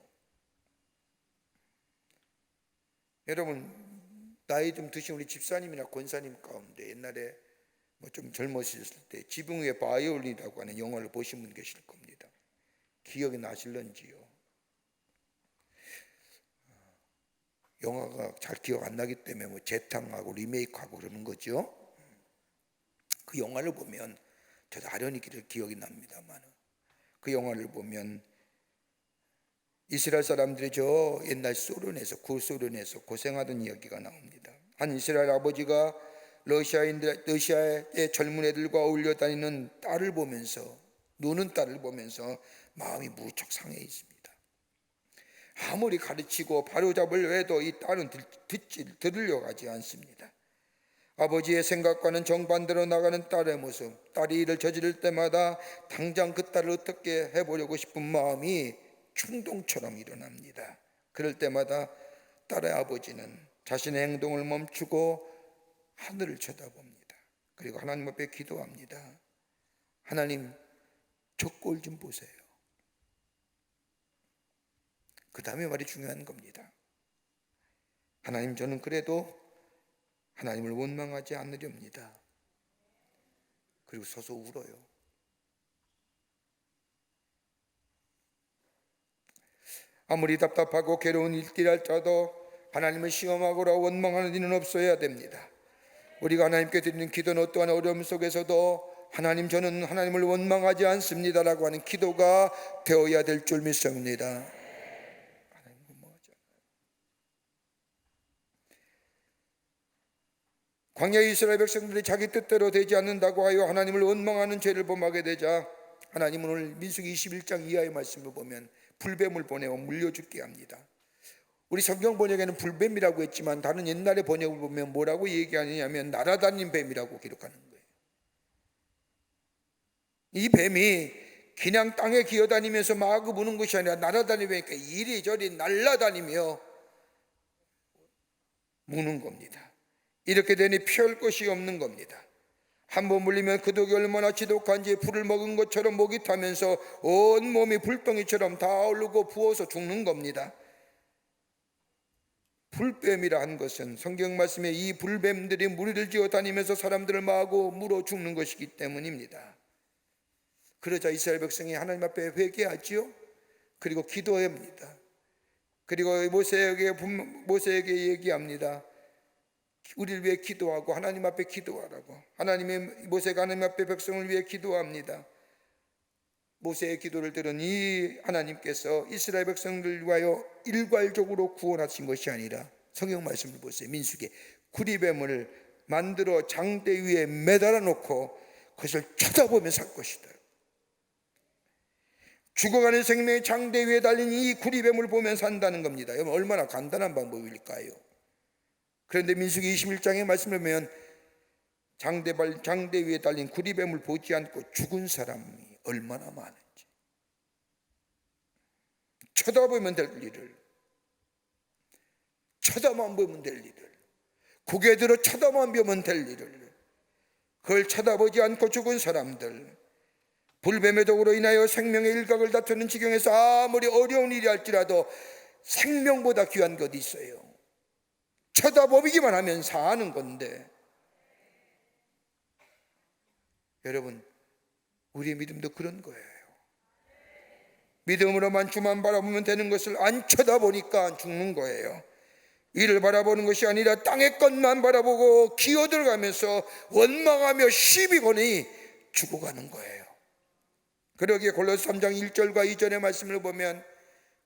여러분, 나이 좀 드신 우리 집사님이나 권사님 가운데 옛날에 좀 젊으셨을 때 지붕 위에 바이올린이라고 하는 영화를 보신 분 계실 겁니다. 기억이 나실런지요? 영화가 잘 기억 안 나기 때문에 재탕하고 리메이크하고 그러는 거죠. 그 영화를 보면 저도 아련히 기억이 납니다만 그 영화를 보면 이스라엘 사람들이 저 옛날 소련에서 구소련에서 고생하던 이야기가 나옵니다. 한 이스라엘 아버지가 러시아의 젊은 애들과 어울려 다니는 딸을 보면서 노는 딸을 보면서 마음이 무척 상해 있습니다. 아무리 가르치고 바로잡을 해도 이 딸은 들으려고 하지 않습니다. 아버지의 생각과는 정반대로 나가는 딸의 모습, 딸이 일을 저지를 때마다 당장 그 딸을 어떻게 해보려고 싶은 마음이 충동처럼 일어납니다. 그럴 때마다 딸의 아버지는 자신의 행동을 멈추고 하늘을 쳐다봅니다. 그리고 하나님 앞에 기도합니다. 하나님, 저 꼴 좀 보세요. 그 다음에 말이 중요한 겁니다. 하나님, 저는 그래도 하나님을 원망하지 않으렵니다. 그리고 서서 울어요. 아무리 답답하고 괴로운 일들할지라도 하나님을 시험하거나 원망하는 일은 없어야 됩니다. 우리가 하나님께 드리는 기도는 어떠한 어려움 속에서도 하나님, 저는 하나님을 원망하지 않습니다라고 하는 기도가 되어야 될 줄 믿습니다. 하나님 원망하지 않아요. 광야의 이스라엘 백성들이 자기 뜻대로 되지 않는다고 하여 하나님을 원망하는 죄를 범하게 되자 하나님은 오늘 민수기 21장 이하의 말씀을 보면 불뱀을 보내어 물려 죽게 합니다. 우리 성경 번역에는 불뱀이라고 했지만 다른 옛날의 번역을 보면 뭐라고 얘기하느냐면 날아다니는 뱀이라고 기록하는 거예요. 이 뱀이 그냥 땅에 기어다니면서 마구 무는 것이 아니라 날아다니니까 이리저리 날아다니며 무는 겁니다. 이렇게 되니 피할 것이 없는 겁니다. 한번 물리면 그 독이 얼마나 지독한지 불을 먹은 것처럼 목이 타면서 온 몸이 불덩이처럼 다 얼르고 부어서 죽는 겁니다. 불뱀이라 한 것은 성경 말씀에 이 불뱀들이 무리를 지어 다니면서 사람들을 마구 물어 죽는 것이기 때문입니다. 그러자 이스라엘 백성이 하나님 앞에 회개하지요. 그리고 기도합니다. 그리고 모세에게 얘기합니다. 우리를 위해 기도하고 하나님 앞에 기도하라고. 모세가 하나님 앞에 백성을 위해 기도합니다. 모세의 기도를 들은 이 하나님께서 이스라엘 백성들을 위하여 일괄적으로 구원하신 것이 아니라 성경 말씀을 보세요. 민수기에 구리뱀을 만들어 장대 위에 매달아 놓고 그것을 쳐다보며 살 것이다. 죽어가는 생명의 장대 위에 달린 이 구리뱀을 보면서 산다는 겁니다. 여러분, 얼마나 간단한 방법일까요? 그런데 민수기 21장의 말씀을 보면 장대 위에 달린 구리뱀을 보지 않고 죽은 사람이 얼마나 많은지, 쳐다보면 될 일을, 쳐다만 보면 될 일을, 고개 들어 쳐다만 보면 될 일을, 그걸 쳐다보지 않고 죽은 사람들, 불뱀의 독으로 인하여 생명의 일각을 다투는 지경에서 아무리 어려운 일이 할지라도 생명보다 귀한 것이 있어요. 쳐다보기만 하면 사는 건데, 여러분, 우리의 믿음도 그런 거예요. 믿음으로만 주만 바라보면 되는 것을 안 쳐다보니까 죽는 거예요. 이를 바라보는 것이 아니라 땅의 것만 바라보고 기어들어가면서 원망하며 시비 거니 죽어가는 거예요. 그러기에 골로새 3장 1절과 2절의 말씀을 보면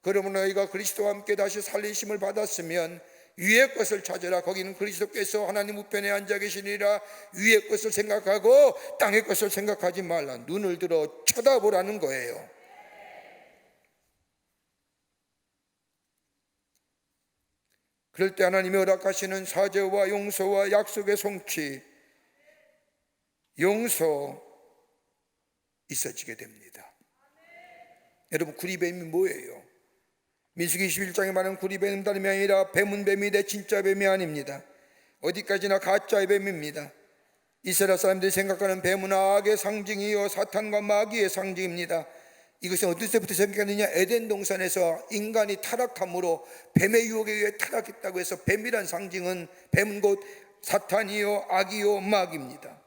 그러므로 너희가 그리스도와 함께 다시 살리심을 받았으면 위의 것을 찾으라. 거기는 그리스도께서 하나님 우편에 앉아 계시니라. 위의 것을 생각하고 땅의 것을 생각하지 말라. 눈을 들어 쳐다보라는 거예요. 그럴 때 하나님이 허락하시는 사죄와 용서와 약속의 성취, 용서 있어지게 됩니다. 여러분, 구리뱀이 뭐예요? 민수기 21장에 말하는 구리뱀은 다름이 아니라 뱀은 뱀이 돼 진짜 뱀이 아닙니다. 어디까지나 가짜의 뱀입니다. 이스라엘 사람들이 생각하는 뱀은 악의 상징이요 사탄과 마귀의 상징입니다. 이것은 어디서부터 생각하느냐? 에덴 동산에서 인간이 타락함으로 뱀의 유혹에 의해 타락했다고 해서 뱀이란 상징은, 뱀은 곧 사탄이요 악이요 마귀입니다.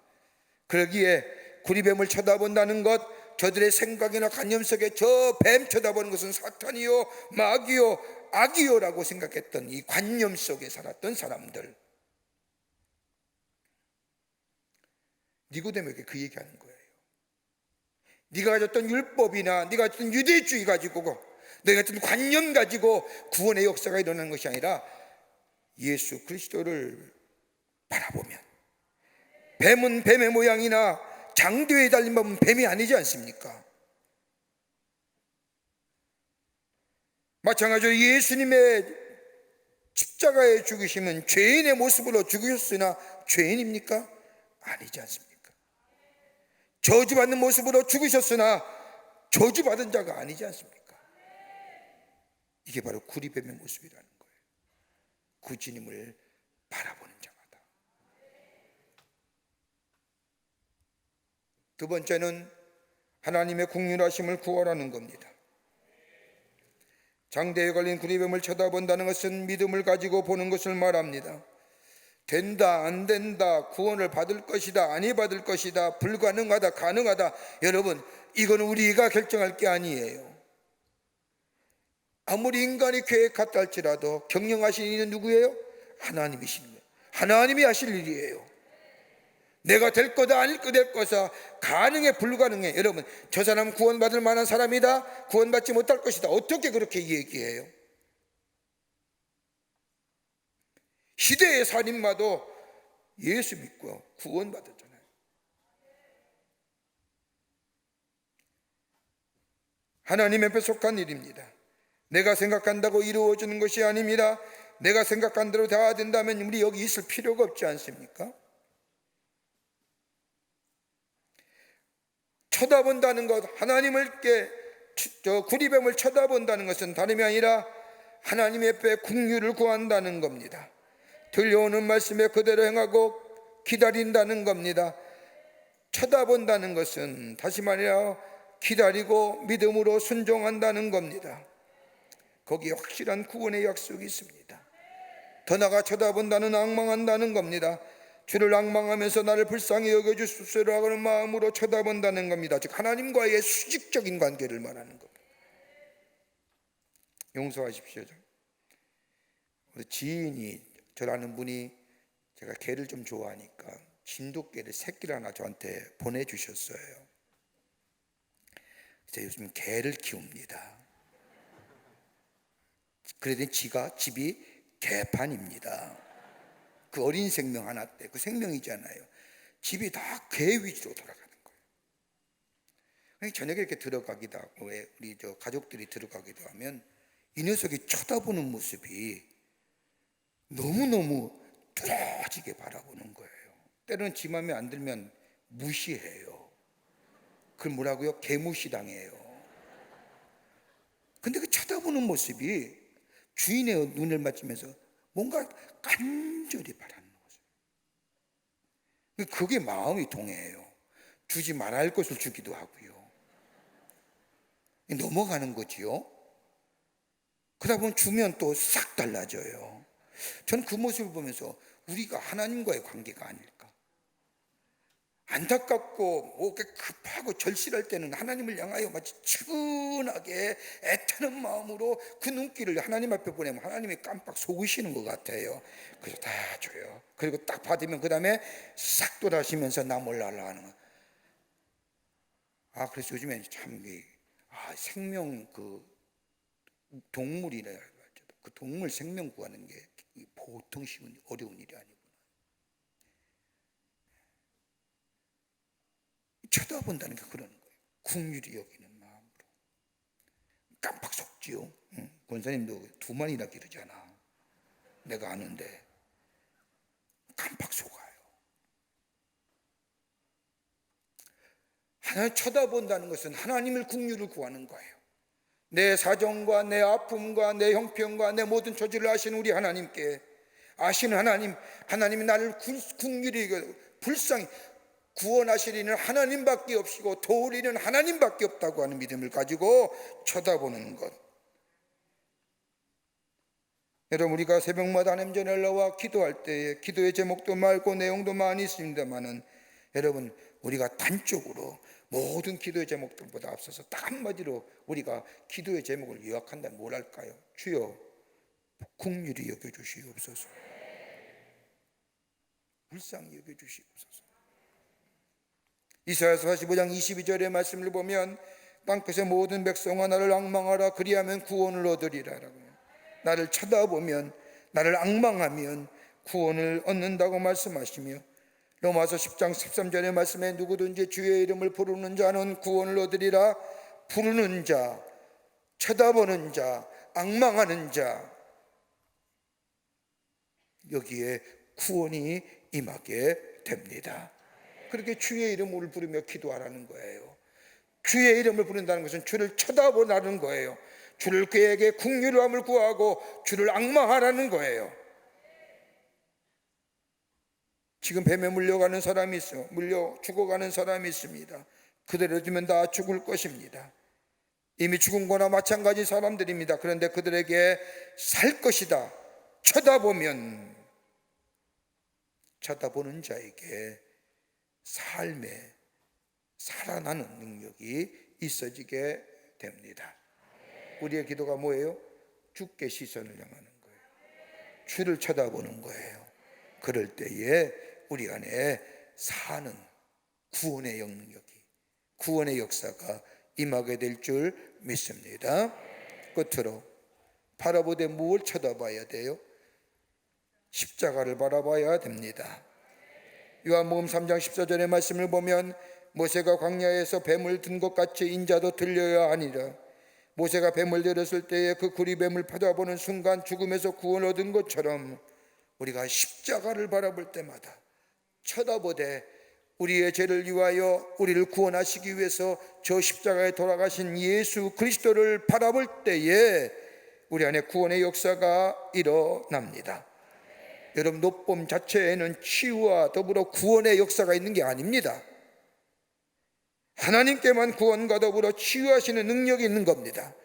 그러기에 구리뱀을 쳐다본다는 것, 저들의 생각이나 관념 속에 저 뱀 쳐다보는 것은 사탄이요 마귀요 악이요라고 생각했던 이 관념 속에 살았던 사람들, 니고데모에게 그 얘기하는 거예요. 네가 가졌던 율법이나 네가 가졌던 유대주의 가지고, 네가 가졌던 관념 가지고 구원의 역사가 일어나는 것이 아니라 예수 그리스도를 바라보면, 뱀은 뱀의 모양이나 장대에 달린 법은 뱀이 아니지 않습니까? 마찬가지로 예수님의 십자가의 죽으심은 죄인의 모습으로 죽으셨으나 죄인입니까? 아니지 않습니까? 저주받는 모습으로 죽으셨으나 저주받은 자가 아니지 않습니까? 이게 바로 구리뱀의 모습이라는 거예요. 그 주님을 바라보는 자마다. 두 번째는 하나님의 긍휼하심을 구하라는 겁니다. 장대에 걸린 구리뱀을 쳐다본다는 것은 믿음을 가지고 보는 것을 말합니다. 된다, 안 된다, 구원을 받을 것이다, 아니 받을 것이다, 불가능하다, 가능하다. 여러분, 이건 우리가 결정할 게 아니에요. 아무리 인간이 계획했다 할지라도 경영하시는 이는 누구예요? 하나님이신 거예요. 하나님이 하실 일이에요. 내가 될 거다, 아닐 거다, 가능해, 불가능해. 여러분, 저 사람 구원받을 만한 사람이다, 구원받지 못할 것이다, 어떻게 그렇게 얘기해요? 시대의 살인마도 예수 믿고 구원받았잖아요. 하나님 앞에 속한 일입니다. 내가 생각한다고 이루어지는 것이 아닙니다. 내가 생각한 대로 다 된다면 우리 여기 있을 필요가 없지 않습니까? 쳐다본다는 것, 하나님을 구리뱀을 쳐다본다는 것은 다름이 아니라 하나님 앞에 긍휼을 구한다는 겁니다. 들려오는 말씀에 그대로 행하고 기다린다는 겁니다. 쳐다본다는 것은 다시 말하여 기다리고 믿음으로 순종한다는 겁니다. 거기에 확실한 구원의 약속이 있습니다. 더 나아가 쳐다본다는, 앙망한다는 겁니다. 주를 앙망하면서 나를 불쌍히 여겨주십시오라고 하는 마음으로 쳐다본다는 겁니다. 즉 하나님과의 수직적인 관계를 말하는 겁니다. 용서하십시오. 우리 지인이, 저라는 분이, 제가 개를 좀 좋아하니까 진돗개를 새끼를 하나 저한테 보내주셨어요. 그래서 요즘 개를 키웁니다. 그러더니 집이 개판입니다. 그 어린 생명 하나 때, 그 생명이잖아요. 집이 다 개 위주로 돌아가는 거예요. 저녁에 이렇게 들어가기도 하고, 우리 가족들이 들어가기도 하면 이 녀석이 쳐다보는 모습이 너무너무 뚫어지게 바라보는 거예요. 때로는 지 맘에 안 들면 무시해요. 그걸 뭐라고요? 개무시당해요. 근데 그 쳐다보는 모습이 주인의 눈을 맞추면서 뭔가 간절히 바라는 거죠. 그게 마음이 동해요. 주지 말아야 할 것을 주기도 하고요. 넘어가는 거지요. 그러다 보면 주면 또 싹 달라져요. 저는 그 모습을 보면서 우리가 하나님과의 관계가 아닐까. 안타깝고 급하고 절실할 때는 하나님을 향하여 마치 측은하게 애타는 마음으로 그 눈길을 하나님 앞에 보내면 하나님이 깜빡 속으시는 것 같아요. 그래서 다 줘요. 그리고 딱 받으면 그 다음에 싹 돌아시면서 나 몰라 하는 거예요. 그래서 요즘에 참 생명 동물이라 그 동물 생명 구하는 게 보통 어려운 일이 아니구나. 쳐다본다는 게 그런 거예요. 긍휼히 여기는 마음으로. 깜빡 속지요. 권사님도 2만이나 기르잖아. 내가 아는데 깜빡 속아요. 하나님 쳐다본다는 것은 하나님을 국률을 구하는 거예요. 내 사정과 내 아픔과 내 형편과 내 모든 처지를 아시는 우리 하나님께, 아시는 하나님이 나를 국률이 불쌍히 구원하시리는 하나님밖에 없이고 도우리는 하나님밖에 없다고 하는 믿음을 가지고 쳐다보는 것. 여러분, 우리가 새벽마다 하나님 전에 올라와 기도할 때에 기도의 제목도 많고 내용도 많이 있습니다만은, 여러분, 우리가 단적으로 모든 기도의 제목들보다 앞서서 딱 한마디로 우리가 기도의 제목을 요약한다면 뭘 할까요? 주여 긍휼히 여겨주시옵소서, 불쌍히 여겨주시옵소서. 이사야서 45장 22절의 말씀을 보면 땅끝의 모든 백성아 나를 앙망하라, 그리하면 구원을 얻으리라라고. 나를 쳐다보면, 나를 앙망하면 구원을 얻는다고 말씀하시며, 로마서 10장 13절의 말씀에 누구든지 주의 이름을 부르는 자는 구원을 얻으리라. 부르는 자, 쳐다보는 자, 앙망하는 자, 여기에 구원이 임하게 됩니다. 그렇게 주의 이름을 부르며 기도하라는 거예요. 주의 이름을 부른다는 것은 주를 쳐다보라는 거예요. 주를 그에게 긍휼함을 구하고 주를 앙망하라는 거예요. 지금 뱀에 물려가는 사람이 있어, 물려 죽어가는 사람이 있습니다. 그대로 두면 다 죽을 것입니다. 이미 죽은 거나 마찬가지 사람들입니다. 그런데 그들에게 살 것이다, 쳐다보면, 쳐다보는 자에게 삶에 살아나는 능력이 있어지게 됩니다. 우리의 기도가 뭐예요? 주께 시선을 향하는 거예요. 주를 쳐다보는 거예요. 그럴 때에 우리 안에 사는 구원의 영역이, 구원의 역사가 임하게 될 줄 믿습니다. 끝으로 바라보되 무엇을 쳐다봐야 돼요? 십자가를 바라봐야 됩니다. 요한복음 3장 14절의 말씀을 보면 모세가 광야에서 뱀을 든 것 같이 인자도 들려야 하니라. 모세가 뱀을 들었을 때에 그 구리뱀을 바라보는 순간 죽음에서 구원 얻은 것처럼 우리가 십자가를 바라볼 때마다 쳐다보되 우리의 죄를 위하여 우리를 구원하시기 위해서 저 십자가에 돌아가신 예수 그리스도를 바라볼 때에 우리 안에 구원의 역사가 일어납니다. 여러분, 노봄 자체에는 치유와 더불어 구원의 역사가 있는 게 아닙니다. 하나님께만 구원과 더불어 치유하시는 능력이 있는 겁니다.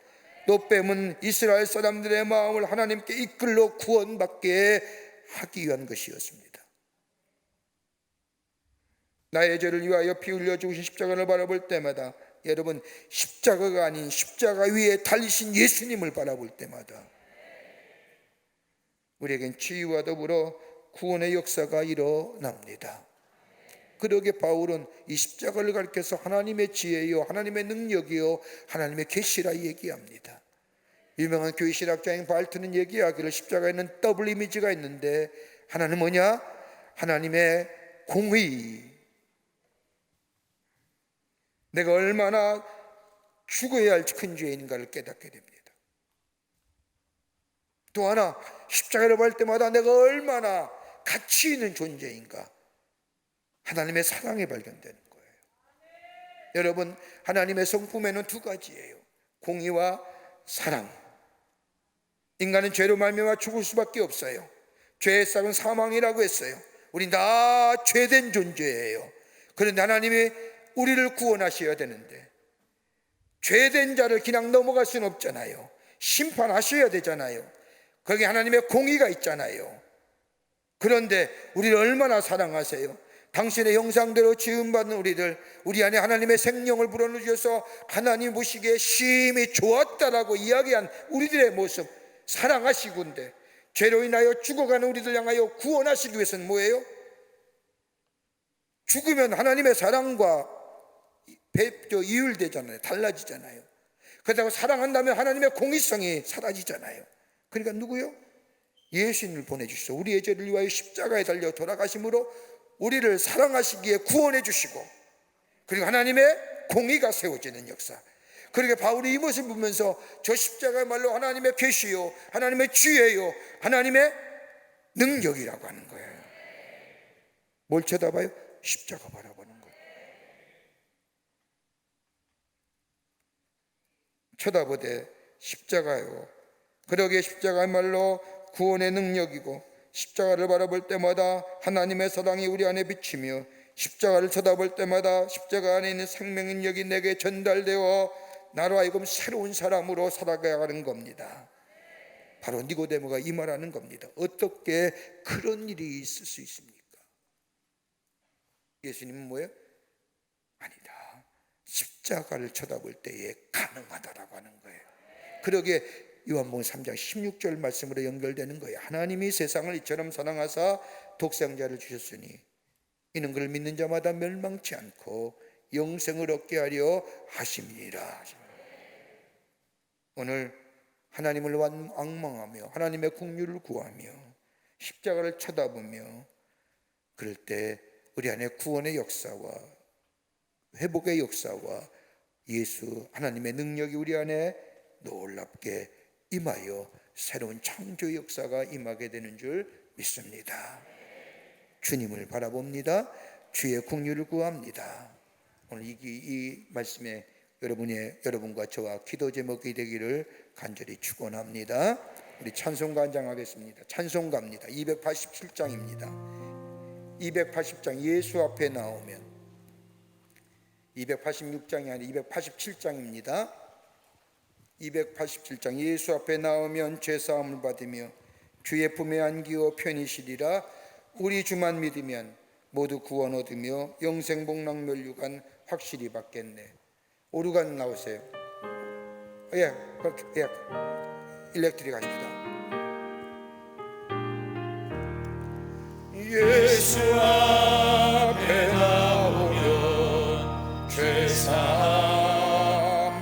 노뱀은 이스라엘 사람들의 마음을 하나님께 이끌러 구원받게 하기 위한 것이었습니다. 나의 죄를 위하여 피 흘려 죽으신 십자가를 바라볼 때마다, 여러분, 십자가가 아닌 십자가 위에 달리신 예수님을 바라볼 때마다 우리에겐 치유와 더불어 구원의 역사가 일어납니다. 그러게 바울은 이 십자가를 가리켜서 하나님의 지혜요, 하나님의 능력이요, 하나님의 계시라 얘기합니다. 유명한 교회 신학자인 발트는 얘기하기를 십자가에는 더블 이미지가 있는데, 하나는 뭐냐? 하나님의 공의, 내가 얼마나 죽어야 할 큰 죄인가를 깨닫게 됩니다. 또 하나, 십자가를 볼 때마다 내가 얼마나 가치 있는 존재인가, 하나님의 사랑이 발견되는 거예요. 여러분, 하나님의 성품에는 두 가지예요. 공의와 사랑. 인간은 죄로 말미암아 죽을 수밖에 없어요. 죄의 싹은 사망이라고 했어요. 우린 다 죄된 존재예요. 그런데 하나님이 우리를 구원하셔야 되는데 죄된 자를 그냥 넘어갈 수는 없잖아요. 심판하셔야 되잖아요. 거기 하나님의 공의가 있잖아요. 그런데 우리를 얼마나 사랑하세요? 당신의 형상대로 지음받는 우리들, 우리 안에 하나님의 생명을 불어넣으셔서 하나님 보시기에 심히 좋았다라고 이야기한 우리들의 모습, 사랑하시군데 죄로 인하여 죽어가는 우리들 향하여 구원하시기 위해서는 뭐예요? 죽으면 하나님의 사랑과 이율되잖아요. 달라지잖아요. 그렇다고 사랑한다면 하나님의 공의성이 사라지잖아요. 그러니까 누구요? 예수님을 보내주시소. 우리의 죄를 위하여 십자가에 달려 돌아가심으로 우리를 사랑하시기에 구원해 주시고, 그리고 하나님의 공의가 세워지는 역사. 그러니까 바울이 이 모습을 보면서 저 십자가야말로 하나님의 계시요, 하나님의 지혜요, 하나님의 능력이라고 하는 거예요. 뭘 쳐다봐요? 십자가 바라보는 거예요. 쳐다보되 십자가요. 그러기에 십자가야말로 구원의 능력이고, 십자가를 바라볼 때마다 하나님의 사랑이 우리 안에 비치며, 십자가를 쳐다볼 때마다 십자가 안에 있는 생명의 능력이 내게 전달되어 나로 하여금 새로운 사람으로 살아가는 겁니다. 바로 니고데모가 이 말하는 겁니다. 어떻게 그런 일이 있을 수 있습니까? 예수님은 뭐예요? 아니다, 십자가를 쳐다볼 때에 가능하다라고 하는 거예요. 그러기에 요한복음 3장 16절 말씀으로 연결되는 거예요. 하나님이 세상을 이처럼 사랑하사 독생자를 주셨으니 이는 그를 믿는 자마다 멸망치 않고 영생을 얻게 하려 하심이니라. 오늘 하나님을 앙망하며 하나님의 긍휼을 구하며 십자가를 쳐다보며, 그럴 때 우리 안에 구원의 역사와 회복의 역사와 예수 하나님의 능력이 우리 안에 놀랍게 임하여 새로운 창조의 역사가 임하게 되는 줄 믿습니다. 주님을 바라봅니다. 주의 긍휼을 구합니다. 오늘 이 말씀에 여러분과 저와 기도 제목이 되기를 간절히 축원합니다. 우리 찬송가 한장하겠습니다. 찬송가입니다. 287장입니다. 280장 예수 앞에 나오면, 286장이 아니라 287장입니다. 287장 예수 앞에 나오면 죄사함을 받으며 주의 품에 안기어 편히 쉬리라. 우리 주만 믿으면 모두 구원 얻으며 영생 복락 멸류관 확실히 받겠네. 오르간 나오세요. 예, 일렉트릭 하십시다. 예수 앞에 나오면 죄사함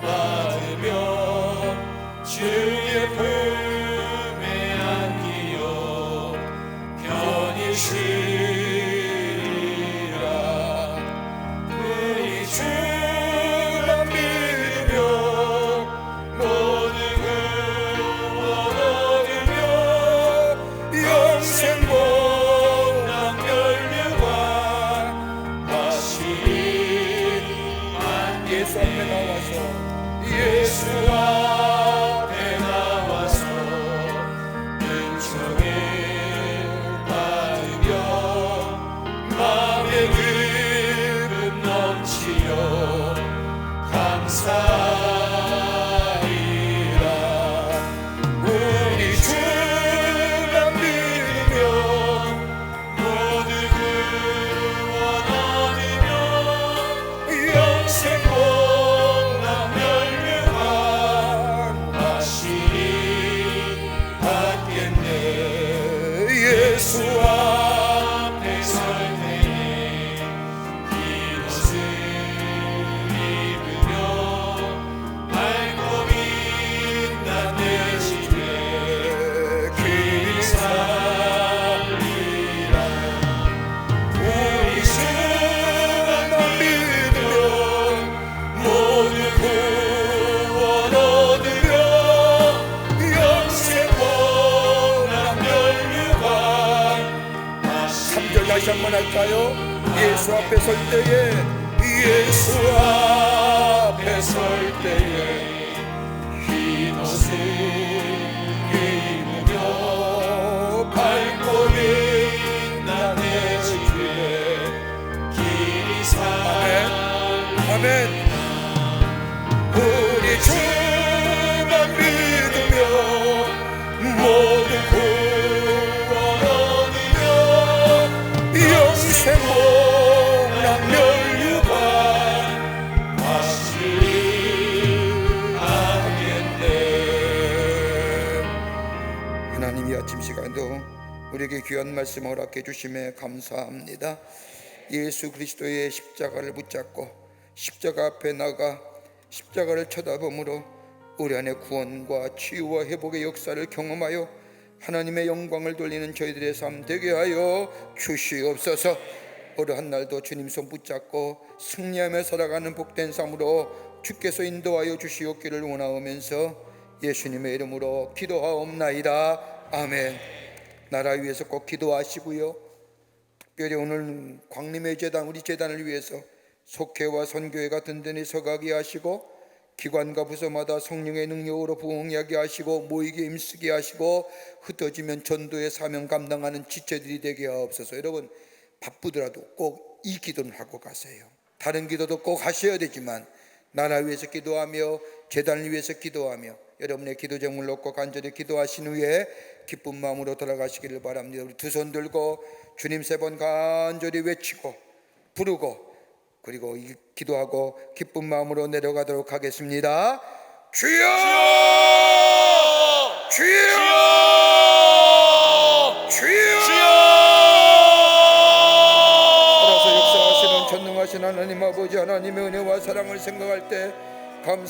받으며 주의 품에 안기어 편히 쉬리라. 우리 주만 믿으며 모든 구원 얻으며 영생 복락 멸류관 하시리. 예수 앞에 나와서, 예수 앞에 나와서 은총을 받으며 마음의 기쁨 넘치려 감사리라. 우리 주만 믿으며 모두 구원 얻으며 영생 복락 멸류관 하시리 받겠네. 예수 앞에 설 때에 흰 옷을 입으며 맑고 빛난 내 집에 길이 살리라. 우리 주만 믿으며 모두 구원 얻으며 영생 복락 멸류관. 3절 다시 한번 할까요? 예수 앞에 설 때에, 예수 앞에 설 때에 흰 옷을 입으며 밝고 빛난 내 집에 길이 살리라. 아멘. 우리 주만 믿으며 모든 구원 얻으며 영생 복락 멸류관 하시리 하겠네. 하나님, 이 아침 시간도 우리에게 귀한 말씀 허락해 주심에 감사합니다. 예수 그리스도의 십자가를 붙잡고 십자가 앞에 나가 십자가를 쳐다보므로 우리 안에 구원과 치유와 회복의 역사를 경험하여 하나님의 영광을 돌리는 저희들의 삶 되게 하여 주시옵소서. 오늘 한 날도 주님 손 붙잡고 승리하며 살아가는 복된 삶으로 주께서 인도하여 주시옵기를 원하오면서 예수님의 이름으로 기도하옵나이다. 아멘. 나라 위해서 꼭 기도하시고요. 특별히 오늘 광림의 재단, 우리 재단을 위해서 속회와 선교회가 든든히 서가게 하시고 기관과 부서마다 성령의 능력으로 부흥하게 하시고 모이게 힘쓰게 하시고 흩어지면 전도의 사명 감당하는 지체들이 되게 하옵소서. 여러분 바쁘더라도 꼭 이 기도는 하고 가세요. 다른 기도도 꼭 하셔야 되지만 나라 위해서 기도하며 재단을 위해서 기도하며 여러분의 기도 제목을 놓고 간절히 기도하신 후에 기쁜 마음으로 돌아가시기를 바랍니다. 우리 두 손 들고 주님 3번 간절히 외치고 부르고 그리고 기도하고 기쁜 마음으로 내려가도록 하겠습니다. 주여! 주여! 주여! 살아서 역사하시는 전능하신 하나님 아버지, 하나님의 은혜와 사랑을 생각할 때 감사하고